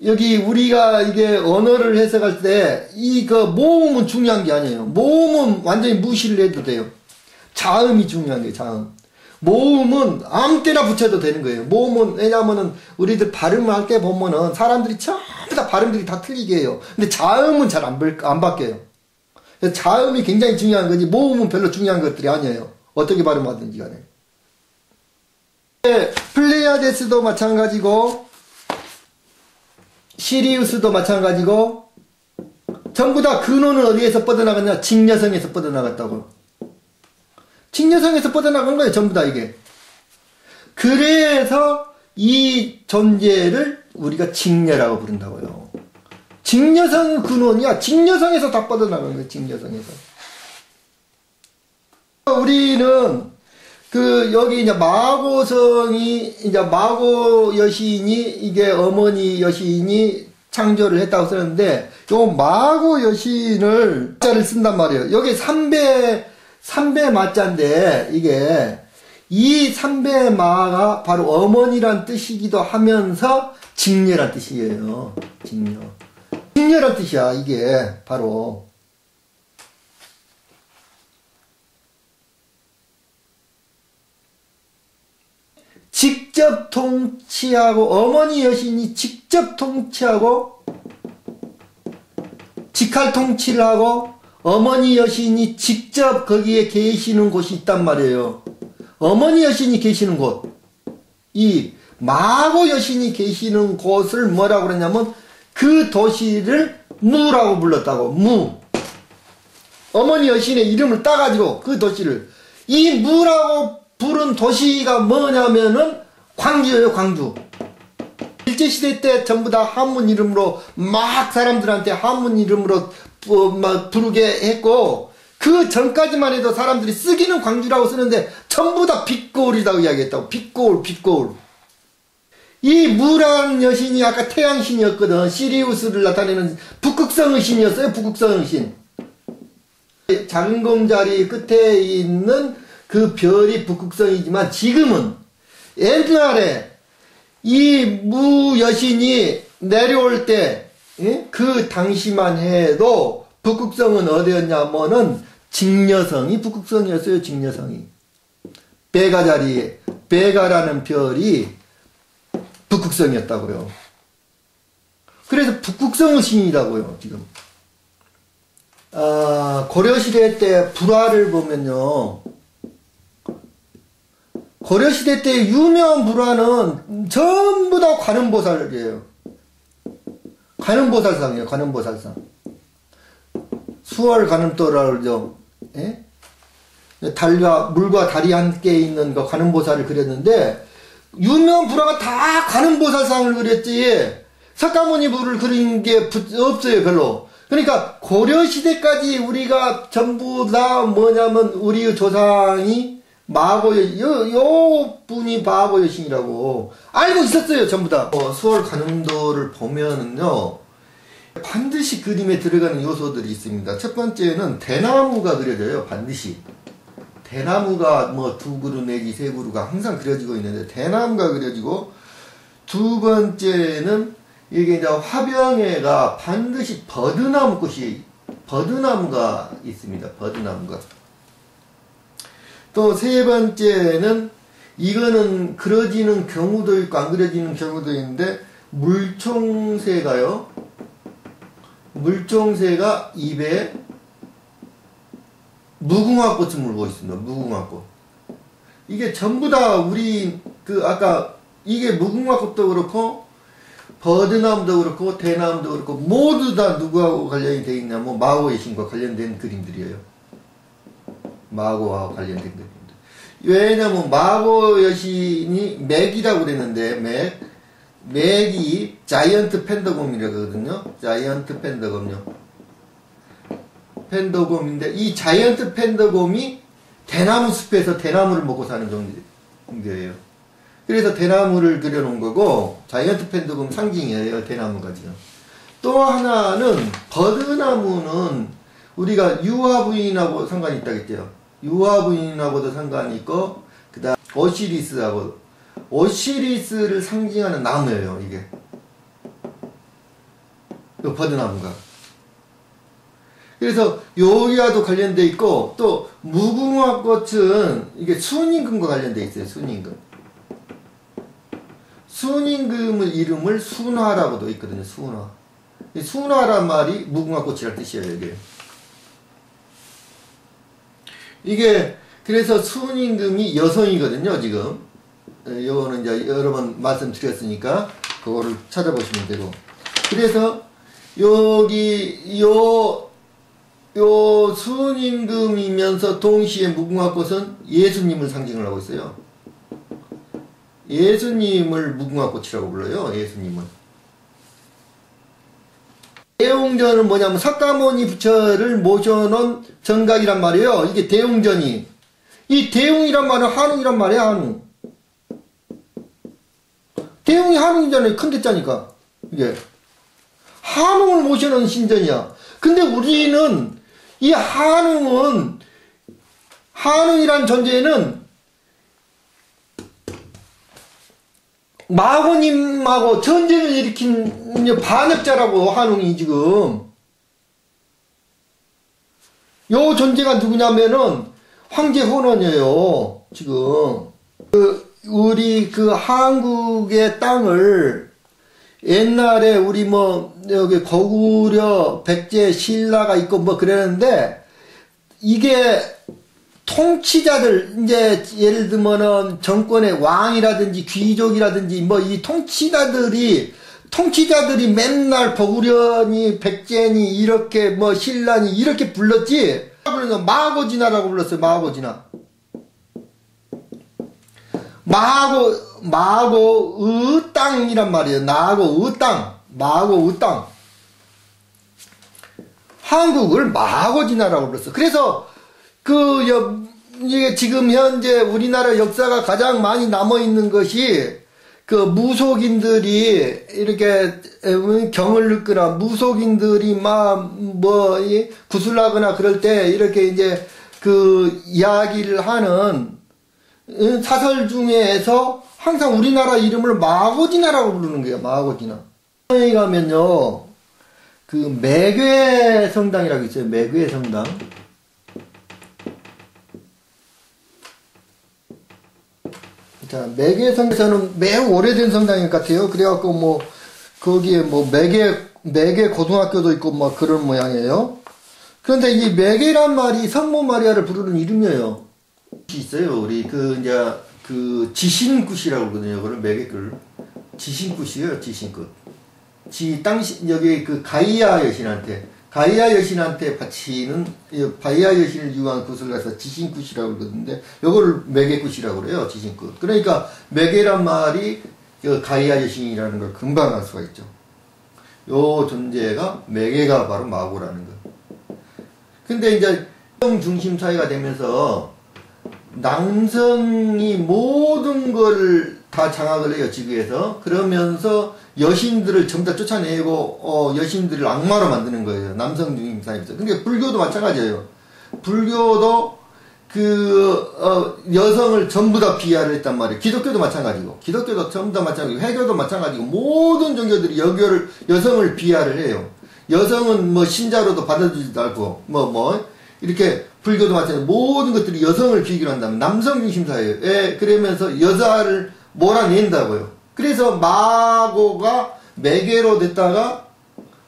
Speaker 1: 여기 우리가 이게 언어를 해석할 때, 모음은 중요한 게 아니에요. 모음은 완전히 무시를 해도 돼요. 자음이 중요한 거예요, 자음. 모음은 아무 때나 붙여도 되는 거예요. 모음은, 왜냐면은, 우리들 발음을 할 때 보면은, 사람들이 전부 다 발음들이 다 틀리게 해요. 근데 자음은 잘 안 바뀌어요. 자음이 굉장히 중요한 거지, 모음은 별로 중요한 것들이 아니에요. 어떻게 발음하든지 간에. 플레이아데스도 마찬가지고, 시리우스도 마찬가지고, 전부 다 근원은 어디에서 뻗어나갔냐? 직녀성에서 뻗어나갔다고. 직녀성에서 뻗어나간 거예요, 전부 다 이게. 그래서 이 존재를 우리가 직녀라고 부른다고요. 직녀성은 근원이야. 직녀성에서 다 뻗어나간 거예요, 직녀성에서. 우리는 여기 이제 마고 여신이, 이게 어머니 여신이 창조를 했다고 쓰는데, 요 마고 여신을 자를 쓴단 말이에요. 여기 삼배 마자인데, 이 삼배 마가 바로 어머니란 뜻이기도 하면서 직녀란 뜻이에요. 직녀란 뜻이야, 이게 바로. 직접 통치하고, 어머니 여신이 직접 통치하고, 직할 통치를 하고, 어머니 여신이 직접 거기에 계시는 곳이 있단 말이에요. 어머니 여신이 계시는 곳. 이 마고 여신이 계시는 곳을 뭐라고 그랬냐면, 그 도시를 무라고 불렀다고. 무. 어머니 여신의 이름을 따가지고 그 도시를. 이 무라고 부른 도시가 뭐냐면은 광주예요, 광주. 일제시대 때 전부 다 한문 이름으로 막 사람들한테 한문 이름으로 막 부르게 했고, 그 전까지만 해도 사람들이 쓰기는 광주라고 쓰는데 전부 다 빛거울이라고 이야기했다고. 빛거울. 이 무라는 여신이 아까 태양신이었거든. 시리우스를 나타내는 북극성의 신이었어요, 북극성의 신. 장검자리 끝에 있는 그 별이 북극성이지만, 지금은 옛날에 이 무 여신이 내려올 때 그 당시만 해도 북극성은 어디였냐면은 직녀성이 북극성이었어요. 직녀성이. 베가라는 별이 북극성이었다고요. 그래서 북극성의 신이라고요. 지금 고려시대 때 불화를 보면요, 고려시대 때 유명한 불화는 전부 다 관음보살이에요. 관음보살상이에요. 관음보살상. 수월 관음도라고 그러죠. 예? 물과 달이 함께 있는 그 관음보살을 그렸는데, 유명한 불화가 다 관음보살상을 그렸지 석가모니 불을 그린 게 없어요. 별로. 그러니까 고려시대까지 우리가 전부 다 뭐냐면 우리의 조상이 요 분이 마고여 신이라고 알고 있었어요. 전부 다. 수월 관음도를 보면은요, 반드시 그림에 들어가는 요소들이 있습니다. 첫 번째는 대나무가 그려져요. 반드시. 대나무가 뭐 2그루 내지 3그루가 항상 그려지고 있는데, 대나무가 그려지고, 두 번째는 이게 이제 화병에가 반드시 버드나무가 있습니다. 버드나무가. 또 세 번째는, 이거는 그려지는 경우도 있고 안 그려지는 경우도 있는데, 물총새가 입에 무궁화꽃을 물고 있습니다. 무궁화꽃. 이게 전부 다 아까 이게 무궁화꽃도 그렇고 버드나무도 그렇고 대나무도 그렇고 모두 다 누구하고 관련이 되어 있냐면 마고의 신과 관련된 그림들이에요. 마고와 관련된 그림들. 왜냐면 마고의 신이 맥이라고 그랬는데, 맥이 자이언트 펜더곰이라고 하거든요. 자이언트 펜더곰인데, 이 자이언트 펜더곰이 대나무 숲에서 대나무를 먹고 사는 종류예요. 그래서 대나무를 그려놓은 거고, 자이언트 펜더곰 상징이에요. 대나무가 지금. 또 하나는 버드나무는 우리가 유화부인하고 상관이 있다고 했죠. 유화부인하고도 상관이 있고, 그 다음 오시리스를 상징하는 나무예요. 이게 이 버드나무가. 그래서 여기와도 관련돼 있고, 또 무궁화꽃은 이게 순임금과 관련돼 있어요. 순임금의 이름을 순화라고도 있거든요. 순화. 이 순화란 말이 무궁화꽃이란 뜻이에요. 이게 그래서 순임금이 여성이거든요. 지금 요거는 이제 여러 번 말씀드렸으니까 그거를 찾아보시면 되고, 그래서 여기 요 순임금이면서 동시에 무궁화꽃은 예수님을 상징을 하고 있어요. 예수님을 무궁화꽃이라고 불러요. 예수님은. 대웅전은 뭐냐면 석가모니 부처를 모셔놓은 정각이란 말이에요. 이게 대웅전이. 이 대웅이란 말은 한웅이란 말이야. 한웅. 대웅이 한웅이잖아요. 큰 대자니까. 이게 한웅을 모셔놓은 신전이야. 근데 우리는 이 한웅이란 존재는 마고님하고 전쟁을 일으킨 반역자라고. 한웅이 지금 요 존재가 누구냐면은 황제 혼원이에요. 지금 우리 한국의 땅을 옛날에 우리 여기 고구려 백제 신라가 있고 그랬는데, 이게 통치자들, 이제 예를 들면은 정권의 왕이라든지 귀족이라든지 이 통치자들이 맨날 고구려니 백제니 이렇게 신라니 이렇게 불렀지. 그래서 마고진화라고 불렀어요. 마고진화. 마고의 땅이란 말이에요. 마고의 땅. 한국을 마고진화라고 불렀어. 그래서 이게 지금 현재 우리나라 역사가 가장 많이 남아있는 것이 무속인들이 이렇게 경을 읽거나 무속인들이 구슬하거나 그럴 때 이렇게 이제 이야기를 하는 사설 중에서 항상 우리나라 이름을 마고진화라고 부르는 거예요. 마고진화. 여기 가면요, 그 매괴 성당이라고 있어요. 매괴 성당. 자, 매괴 성당에서는 매우 오래된 성당인 것 같아요. 그래갖고 뭐 거기에 뭐 매괴 고등학교도 있고 뭐 그런 모양이에요. 그런데 이 매괴란 말이 성모 마리아를 부르는 이름이에요. 있어요. 우리 이제 지신굿이라고 그러거든요. 그걸 매괴글. 지신굿이에요. 지신굿. 여기 가이아 여신한테 바치는, 가이아 여신을 유한 굿을 가서 지신굿이라고 그러는데, 요거를 매개굿이라고 그래요. 지신굿. 그러니까, 매개란 말이 가이아 여신이라는 걸 금방 알 수가 있죠. 요 존재가, 매개가 바로 마고라는 거. 근데 이제, 중심 사회가 되면서, 남성이 모든 걸 다 장악을 해요, 지구에서. 그러면서 여신들을 전부 다 쫓아내고, 여신들을 악마로 만드는 거예요. 남성 중심 사회에서. 근데 불교도 마찬가지예요. 불교도 여성을 전부 다 비하를 했단 말이에요. 기독교도 마찬가지고, 기독교도 전부 다 마찬가지고, 회교도 마찬가지고, 모든 종교들이 여성을 비하를 해요. 여성은 뭐 신자로도 받아주지도 않고, 이렇게 불교도 마찬가지고, 모든 것들이 여성을 비교를 한다면 남성 중심 사회예요. 그러면서 여자를 몰아낸다고요. 그래서 마고가 매개로 됐다가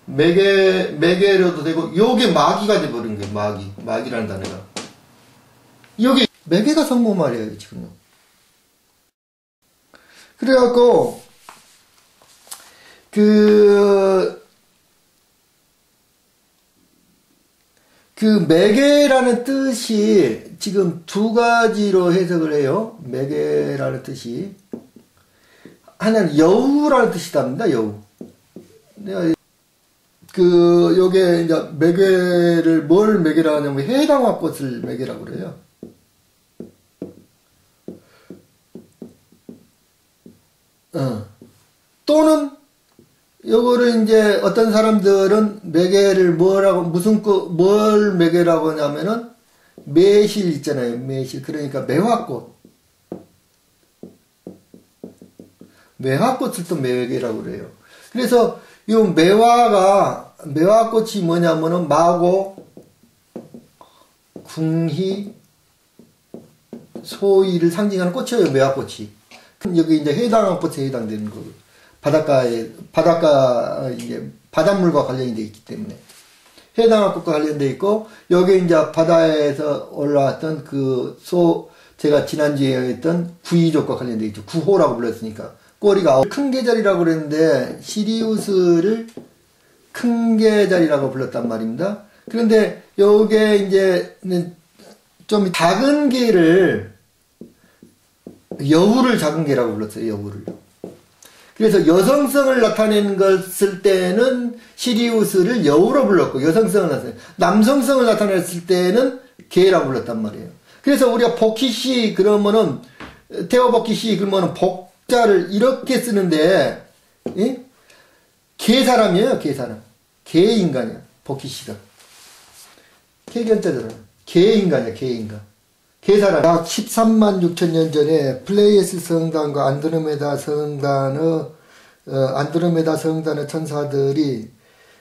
Speaker 1: 매개로도 되고 요게 마귀가 돼버린 거예요. 마귀라는 단어가. 여기 매개가 성모 말이에요. 지금요. 그래갖고 그 매개라는 뜻이 지금 두 가지로 해석을 해요. 매개라는 뜻이 하나는 여우라는 뜻이답니다. 여우. 요게 이제 매개를 뭘 매개라고 하냐면 해당화꽃을 매개라고 그래요. 또는 요거를 이제 어떤 사람들은 매개를 뭘 매개라고 하냐면은 매실 있잖아요. 매실. 그러니까 매화꽃. 매화꽃을 또 매개라고 그래요. 그래서 요 매화꽃이 뭐냐면은 마고, 궁희, 소희를 상징하는 꽃이에요. 매화꽃이. 여기 이제 해당한 꽃에 해당되는 거고. 이제 바닷물과 관련이 되어 있기 때문에. 해당한 꽃과 관련되어 있고, 여기 이제 바다에서 올라왔던 제가 지난주에 했던 구이족과 관련되어 있죠. 구호라고 불렀으니까. 꼬리가 큰 계절이라고 그랬는데, 시리우스를 큰 계절이라고 불렀단 말입니다. 그런데 요게 이제 좀 작은 개를, 여우를 작은 개라고 불렀어요. 여우를. 그래서 여성성을 나타내는 것을 때는 시리우스를 여우로 불렀고, 여성성을 나타내는, 남성성을 나타냈을 때는 개라고 불렀단 말이에요. 그래서 우리가 복희씨 그러면은, 태어복희씨 그러면은 복자를 이렇게 쓰는데, 개사람이에요, 개사람. 개인간이야, 복희씨가. 개견자잖아. 개인간이야, 개인간. 개사람. 약 13만 6천 년 전에 플레이에스 성단과 안드로메다 성단의 천사들이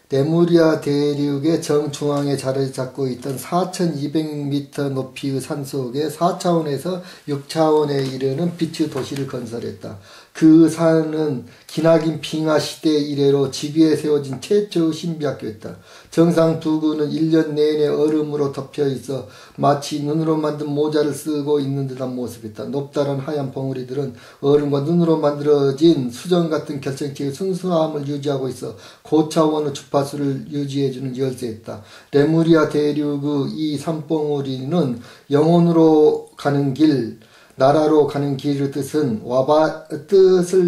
Speaker 1: 레무리아 대륙의 정중앙에 자리를 잡고 있던 4,200m 높이의 산속에 4차원에서 6차원에 이르는 빛의 도시를 건설했다. 그 산은 기나긴 빙하 시대 이래로 지구에 세워진 최초의 신비학교였다. 정상 두구는 1년 내내 얼음으로 덮여 있어 마치 눈으로 만든 모자를 쓰고 있는 듯한 모습이었다. 높다란 하얀 봉우리들은 얼음과 눈으로 만들어진 수정 같은 결정체의 순수함을 유지하고 있어 고차원의 주파수를 유지해주는 열쇠였다. 레무리아 대륙의 이 산봉우리는 영혼으로 가는 길, 나라로 가는 길의 뜻을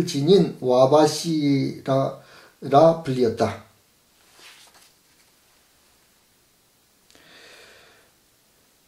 Speaker 1: 지닌 와바시라 불리었다.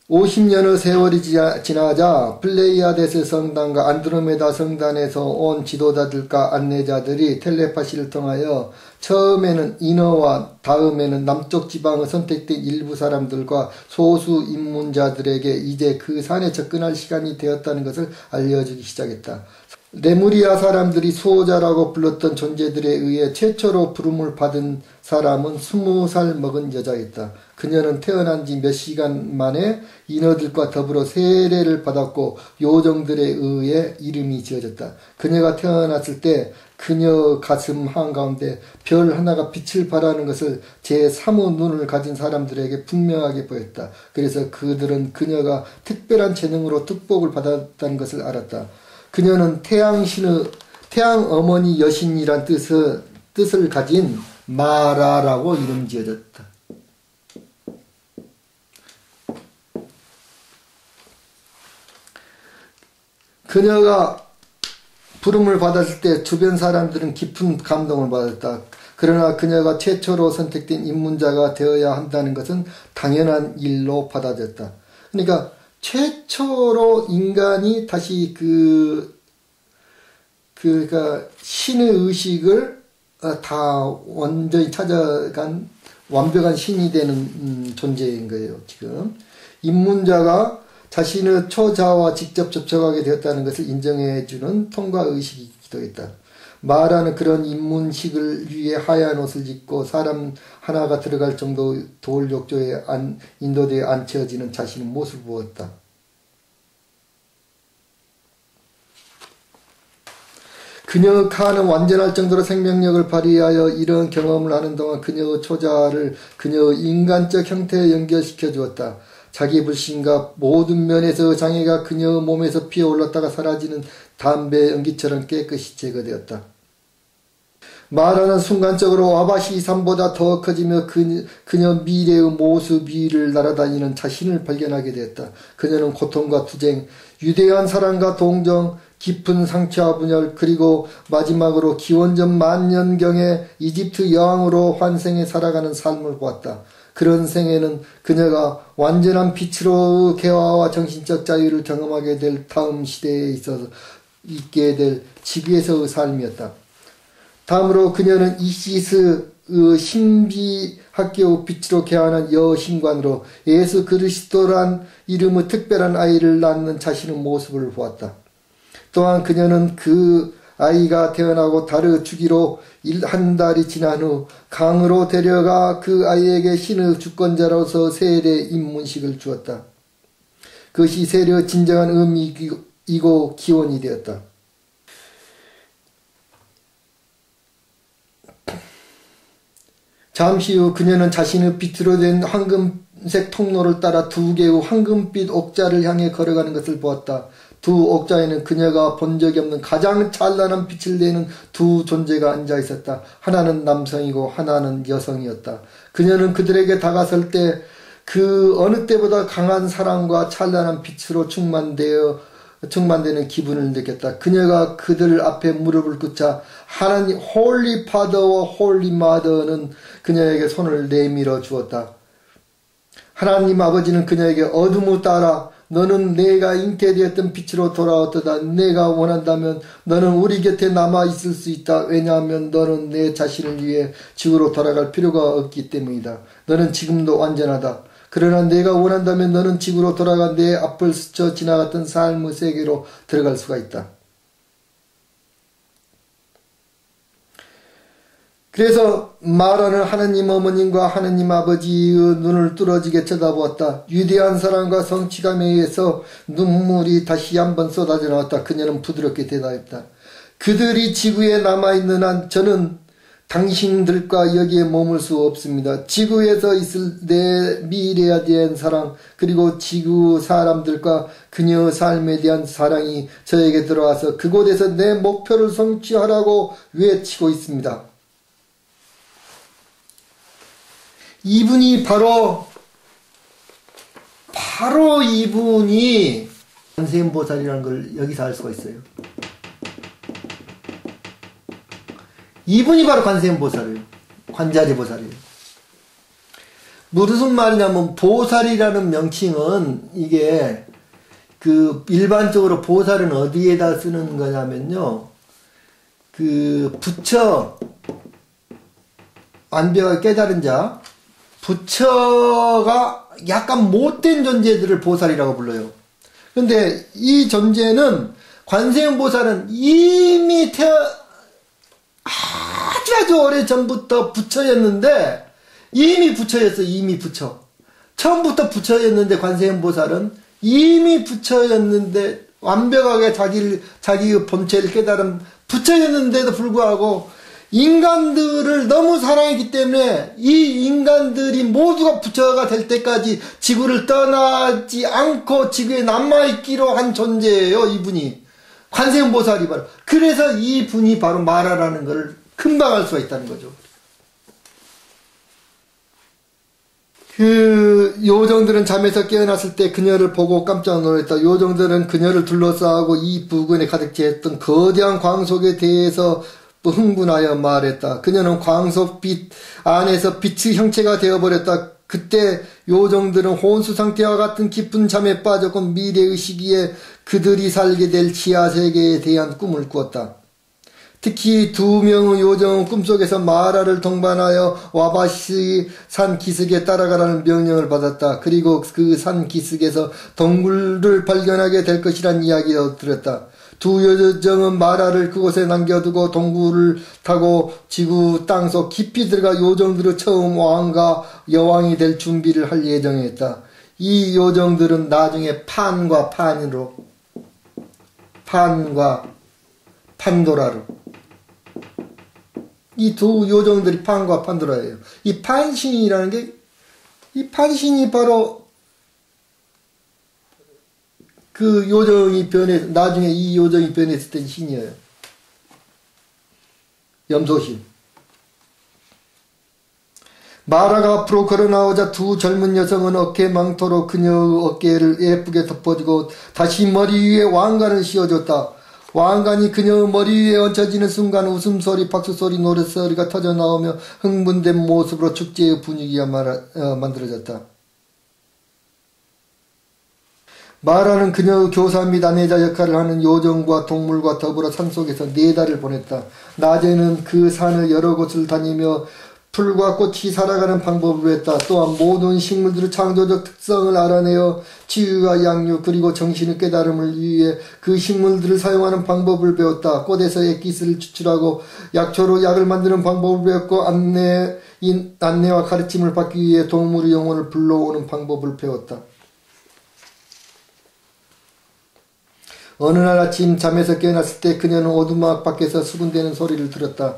Speaker 1: (50년의) 세월이 지나자 플레이아데스 성단과 안드로메다 성단에서 온 지도자들과 안내자들이 텔레파시를 통하여 처음에는 인어와 다음에는 남쪽 지방의 선택된 일부 사람들과 소수 입문자들에게 이제 그 산에 접근할 시간이 되었다는 것을 알려주기 시작했다. 레무리아 사람들이 수호자라고 불렀던 존재들에 의해 최초로 부름을 받은 사람은 20살 먹은 여자였다. 그녀는 태어난 지 몇 시간 만에 인어들과 더불어 세례를 받았고 요정들에 의해 이름이 지어졌다. 그녀가 태어났을 때 그녀 가슴 한가운데 별 하나가 빛을 발하는 것을 제3의 눈을 가진 사람들에게 분명하게 보였다. 그래서 그들은 그녀가 특별한 재능으로 축복을 받았다는 것을 알았다. 그녀는 태양 어머니 여신이란 뜻을 가진 마라라고 이름 지어졌다. 그녀가 부름을 받았을 때 주변 사람들은 깊은 감동을 받았다. 그러나 그녀가 최초로 선택된 입문자가 되어야 한다는 것은 당연한 일로 받아들였다. 그러니까 최초로 인간이 다시 그러니까 신의 의식을 다 완전히 찾아간 완벽한 신이 되는 존재인 거예요, 지금. 입문자가 자신의 초자와 직접 접촉하게 되었다는 것을 인정해주는 통과의식이기도 했다. 마라는 그런 입문식을 위해 하얀 옷을 입고 사람 하나가 들어갈 정도 돌 욕조에 인도되어 앉혀지는 자신의 모습을 보았다. 그녀의 칸은 완전할 정도로 생명력을 발휘하여 이런 경험을 하는 동안 그녀의 초자를 그녀의 인간적 형태에 연결시켜 주었다. 자기 불신과 모든 면에서 장애가 그녀의 몸에서 피어올랐다가 사라지는 담배 연기처럼 깨끗이 제거되었다. 마라는 순간적으로 와바시 산보다 더 커지며 그녀 미래의 모습 위를 날아다니는 자신을 발견하게 되었다. 그녀는 고통과 투쟁, 위대한 사랑과 동정, 깊은 상처와 분열, 그리고 마지막으로 기원전 만년경에 이집트 여왕으로 환생해 살아가는 삶을 보았다. 그런 생에는 그녀가 완전한 빛으로 개화와 정신적 자유를 경험하게 될 다음 시대에 있어서 있게 될 지구에서의 삶이었다. 다음으로 그녀는 이시스 신비학교 빛으로 개화한 여신관으로 예수 그리스도란 이름의 특별한 아이를 낳는 자신의 모습을 보았다. 또한 그녀는 그 아이가 태어나고 달의 주기로 한 달이 지난 후 강으로 데려가 그 아이에게 신의 주권자로서 세례 입문식을 주었다. 그것이 세례의 진정한 의미이고 기원이 되었다. 잠시 후 그녀는 자신의 빛으로 된 황금색 통로를 따라 2개의 황금빛 옥자를 향해 걸어가는 것을 보았다. 두 옥자에는 그녀가 본 적이 없는 가장 찬란한 빛을 내는 두 존재가 앉아 있었다. 하나는 남성이고 하나는 여성이었다. 그녀는 그들에게 다가설 때 그 어느 때보다 강한 사랑과 찬란한 빛으로 충만되는 기분을 느꼈다. 그녀가 그들 앞에 무릎을 꿇자 하나님 홀리 파더와 홀리 마더는 그녀에게 손을 내밀어 주었다. 하나님 아버지는 그녀에게 어둠을 따라 너는 내가 잉태되었던 빛으로 돌아왔도다. 내가 원한다면 너는 우리 곁에 남아있을 수 있다. 왜냐하면 너는 내 자신을 위해 지구로 돌아갈 필요가 없기 때문이다. 너는 지금도 완전하다. 그러나 내가 원한다면 너는 지구로 돌아가 내 앞을 스쳐 지나갔던 삶의 세계로 들어갈 수가 있다. 그래서 마라는 하느님 어머님과 하느님 아버지의 눈을 뚫어지게 쳐다보았다. 위대한 사랑과 성취감에 의해서 눈물이 다시 한번 쏟아져 나왔다. 그녀는 부드럽게 대답했다. 그들이 지구에 남아있는 한 저는 당신들과 여기에 머물 수 없습니다. 지구에서 있을 내 미래에 대한 사랑, 그리고 지구 사람들과 그녀의 삶에 대한 사랑이 저에게 들어와서 그곳에서 내 목표를 성취하라고 외치고 있습니다. 이분이 바로 이분이 관세음보살이라는 걸 여기서 알 수가 있어요. 이분이 바로 관세음보살이에요. 관자재보살이에요. 무슨 말이냐면 보살이라는 명칭은 이게 그 일반적으로 보살은 어디에다 쓰는 거냐면요. 그 부처 완벽하게 깨달은 자, 부처가 약간 못된 존재들을 보살이라고 불러요. 근데 이 존재는 관세음보살은 이미 아주 오래 전부터 부처였는데, 이미 부처였어. 이미 부처. 처음부터 부처였는데, 관세음보살은 이미 부처였는데, 완벽하게 자기의 본체를 깨달은 부처였는데도 불구하고 인간들을 너무 사랑했기 때문에 이 인간들이 모두가 부처가 될 때까지 지구를 떠나지 않고 지구에 남아있기로 한 존재예요. 이분이 관세음보살이 바로. 그래서 이분이 바로 마라라는 것을 금방 알 수가 있다는 거죠. 그 요정들은 잠에서 깨어났을 때 그녀를 보고 깜짝 놀랐다. 요정들은 그녀를 둘러싸고 이 부근에 가득 채했던 거대한 광속에 대해서 흥분하여 말했다. 그녀는 광속빛 안에서 빛의 형체가 되어버렸다. 그때 요정들은 혼수 상태와 같은 깊은 잠에 빠졌고 미래의 시기에 그들이 살게 될 지하세계에 대한 꿈을 꾸었다. 특히 2명의 요정은 꿈속에서 마라를 동반하여 와바시 산 기슭에 따라가라는 명령을 받았다. 그리고 그 산 기슭에서 동굴을 발견하게 될 것이란 이야기를 들었다. 2 요정은 마라를 그곳에 남겨두고 동굴을 타고 지구 땅속 깊이 들어가 요정들의 처음 왕과 여왕이 될 준비를 할 예정이었다. 이 요정들은 나중에 판과 판도라로, 이 2 요정들이 판과 판도라예요. 이 판신이라는 게, 이 판신이 바로 그 요정이 나중에 이 요정이 변했을 때 신이에요. 염소신. 마라가 앞으로 걸어나오자 2 젊은 여성은 어깨망토로 그녀의 어깨를 예쁘게 덮어주고 다시 머리 위에 왕관을 씌워줬다. 왕관이 그녀의 머리 위에 얹혀지는 순간 웃음소리, 박수소리, 노랫소리가 터져나오며 흥분된 모습으로 축제의 분위기가 만들어졌다. 마라는 그녀의 교사 및 아내자 역할을 하는 요정과 동물과 더불어 산속에서 4달을 보냈다. 낮에는 그 산을 여러 곳을 다니며 풀과 꽃이 살아가는 방법을 배웠다. 또한 모든 식물들의 창조적 특성을 알아내어 치유와 양육 그리고 정신의 깨달음을 위해 그 식물들을 사용하는 방법을 배웠다. 꽃에서 액기스를 추출하고 약초로 약을 만드는 방법을 배웠고 안내와 가르침을 받기 위해 동물의 영혼을 불러오는 방법을 배웠다. 어느 날 아침 잠에서 깨어났을 때 그녀는 오두막 밖에서 수군대는 소리를 들었다.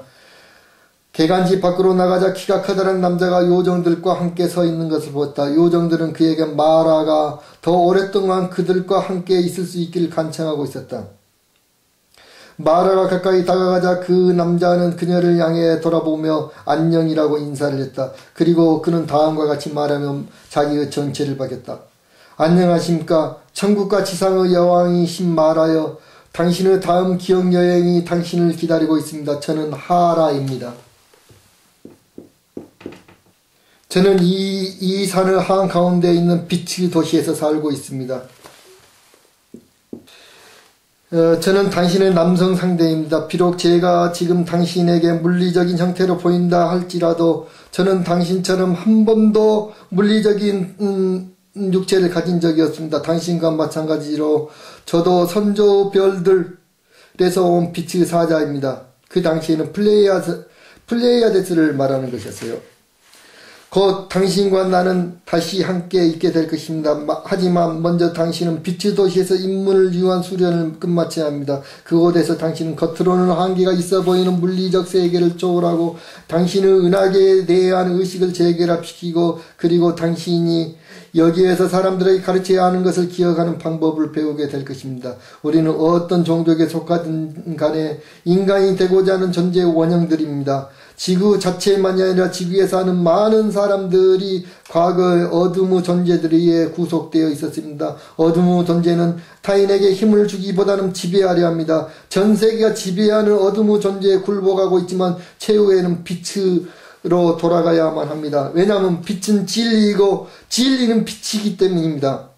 Speaker 1: 개간지 밖으로 나가자 키가 커다란 남자가 요정들과 함께 서 있는 것을 보았다. 요정들은 그에게 마라가 더 오랫동안 그들과 함께 있을 수 있기를 간청하고 있었다. 마라가 가까이 다가가자 그 남자는 그녀를 향해 돌아보며 안녕이라고 인사를 했다. 그리고 그는 다음과 같이 말하며 자기의 정체를 밝혔다. 안녕하십니까. 천국과 지상의 여왕이신 마라여. 당신의 다음 기억여행이 당신을 기다리고 있습니다. 저는 하라입니다. 저는 이 산의 한가운데 있는 빛의 도시에서 살고 있습니다. 저는 당신의 남성 상대입니다. 비록 제가 지금 당신에게 물리적인 형태로 보인다 할지라도 저는 당신처럼 한 번도 물리적인 육체를 가진 적이 없습니다. 당신과 마찬가지로 저도 선조별들에서 온 빛의 사자입니다. 그 당시에는 플레이아데스를 말하는 것이었어요. 곧 당신과 나는 다시 함께 있게 될 것입니다. 하지만 먼저 당신은 빛의 도시에서 입문을 위한 수련을 끝마쳐야 합니다. 그곳에서 당신은 겉으로는 한계가 있어 보이는 물리적 세계를 초월하고 당신의 은하계에 대한 의식을 재결합시키고 그리고 당신이 여기에서 사람들에게 가르쳐야 하는 것을 기억하는 방법을 배우게 될 것입니다. 우리는 어떤 종족에 속하든 간에 인간이 되고자 하는 존재의 원형들입니다. 지구 자체만이 아니라 지구에 사는 많은 사람들이 과거의 어둠의 존재들에 의해 구속되어 있었습니다. 어둠의 존재는 타인에게 힘을 주기보다는 지배하려 합니다. 전 세계가 지배하는 어둠의 존재에 굴복하고 있지만 최후에는 빛으로 돌아가야만 합니다. 왜냐하면 빛은 진리이고 진리는 빛이기 때문입니다.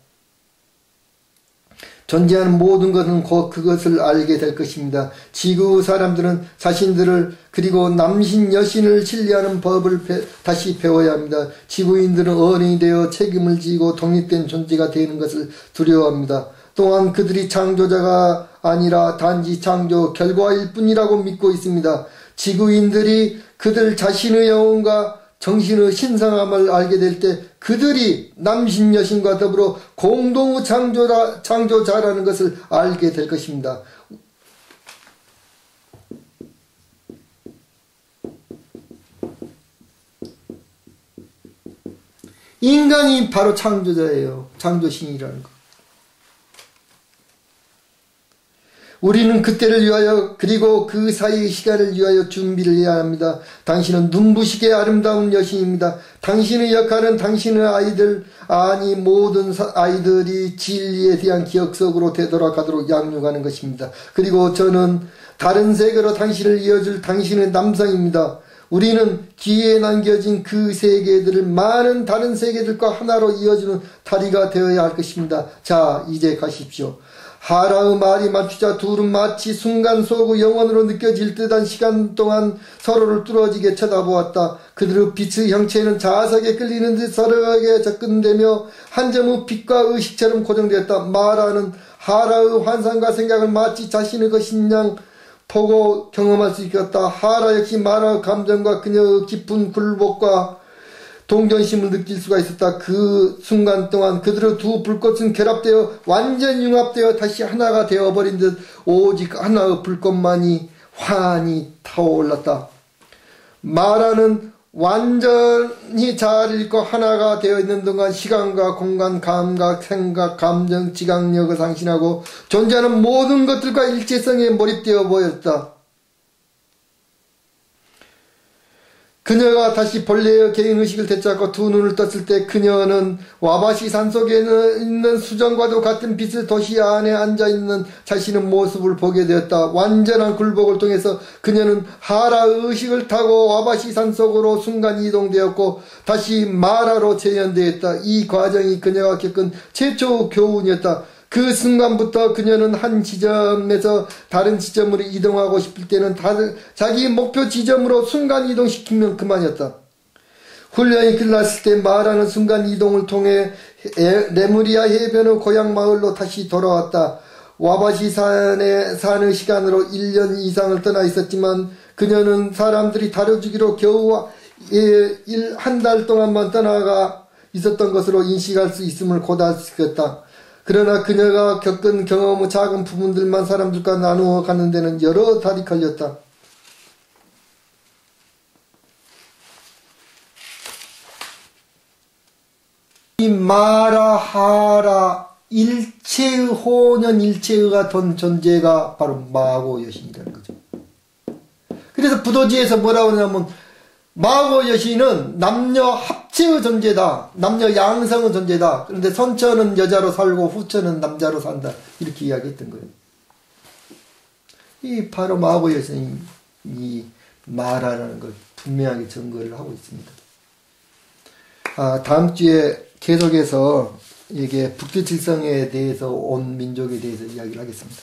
Speaker 1: 존재하는 모든 것은 곧 그것을 알게 될 것입니다. 지구 사람들은 자신들을 그리고 남신 여신을 신뢰하는 법을 다시 배워야 합니다. 지구인들은 어른이 되어 책임을 지고 독립된 존재가 되는 것을 두려워합니다. 또한 그들이 창조자가 아니라 단지 창조 결과일 뿐이라고 믿고 있습니다. 지구인들이 그들 자신의 영혼과 정신의 신성함을 알게 될 때 그들이 남신 여신과 더불어 공동의 창조자라는 것을 알게 될 것입니다. 인간이 바로 창조자예요. 창조신이라는 것. 우리는 그때를 위하여 그리고 그 사이의 시간을 위하여 준비를 해야 합니다. 당신은 눈부시게 아름다운 여신입니다. 당신의 역할은 당신의 아이들 아니 모든 아이들이 진리에 대한 기억 속으로 되돌아가도록 양육하는 것입니다. 그리고 저는 다른 세계로 당신을 이어줄 당신의 남성입니다. 우리는 뒤에 남겨진 그 세계들을 많은 다른 세계들과 하나로 이어주는 다리가 되어야 할 것입니다. 자, 이제 가십시오. 하라의 말이 맞추자 둘은 마치 순간 속의 영혼으로 느껴질 듯한 시간 동안 서로를 뚫어지게 쳐다보았다. 그들의 빛의 형체는 자석에 끌리는 듯 서로에게 접근되며 한 점의 빛과 의식처럼 고정되었다. 마라는 하라의 환상과 생각을 마치 자신의 것인 양 보고 경험할 수 있었다. 하라 역시 마라의 감정과 그녀의 깊은 굴복과 동정심을 느낄 수가 있었다. 그 순간 동안 그들의 두 불꽃은 결합되어 완전 융합되어 다시 하나가 되어버린 듯 오직 하나의 불꽃만이 환히 타올랐다. 마라는 완전히 잘 읽고 하나가 되어 있는 동안 시간과 공간, 감각, 생각, 감정, 지각력을 상실하고 존재하는 모든 것들과 일체성에 몰입되어 보였다. 그녀가 다시 본래의 개인의식을 되찾고 두 눈을 떴을 때 그녀는 와바시 산속에 있는 수정과도 같은 빛의 도시 안에 앉아있는 자신의 모습을 보게 되었다. 완전한 굴복을 통해서 그녀는 하라의 의식을 타고 와바시 산속으로 순간 이동되었고 다시 마라로 재현되었다. 이 과정이 그녀가 겪은 최초의 교훈이었다. 그 순간부터 그녀는 한 지점에서 다른 지점으로 이동하고 싶을 때는 자기 목표 지점으로 순간 이동시키면 그만이었다. 훈련이 끝났을 때 마라는 순간 이동을 통해 레무리아 해변의 고향 마을로 다시 돌아왔다. 와바시 산의 시간으로 1년 이상을 떠나 있었지만 그녀는 사람들이 다뤄주기로 겨우 한 달 동안만 떠나가 있었던 것으로 인식할 수 있음을 고달했다. 그러나 그녀가 겪은 경험의 작은 부분들만 사람들과 나누어 가는 데는 여러 달이 걸렸다. 이 마라, 하라, 일체의 혼연, 일체의가 된 존재가 바로 마고 여신이라는 거죠. 그래서 부도지에서 뭐라고 하냐면 마고 여신은 남녀 합체의 존재다. 남녀 양성의 존재다. 그런데 선처는 여자로 살고 후처는 남자로 산다. 이렇게 이야기했던 거예요. 이 바로 마고 여신이 이 마라라는 걸 분명하게 증거를 하고 있습니다. 다음 주에 계속해서 이게 북두칠성에 대해서 온 민족에 대해서 이야기를 하겠습니다.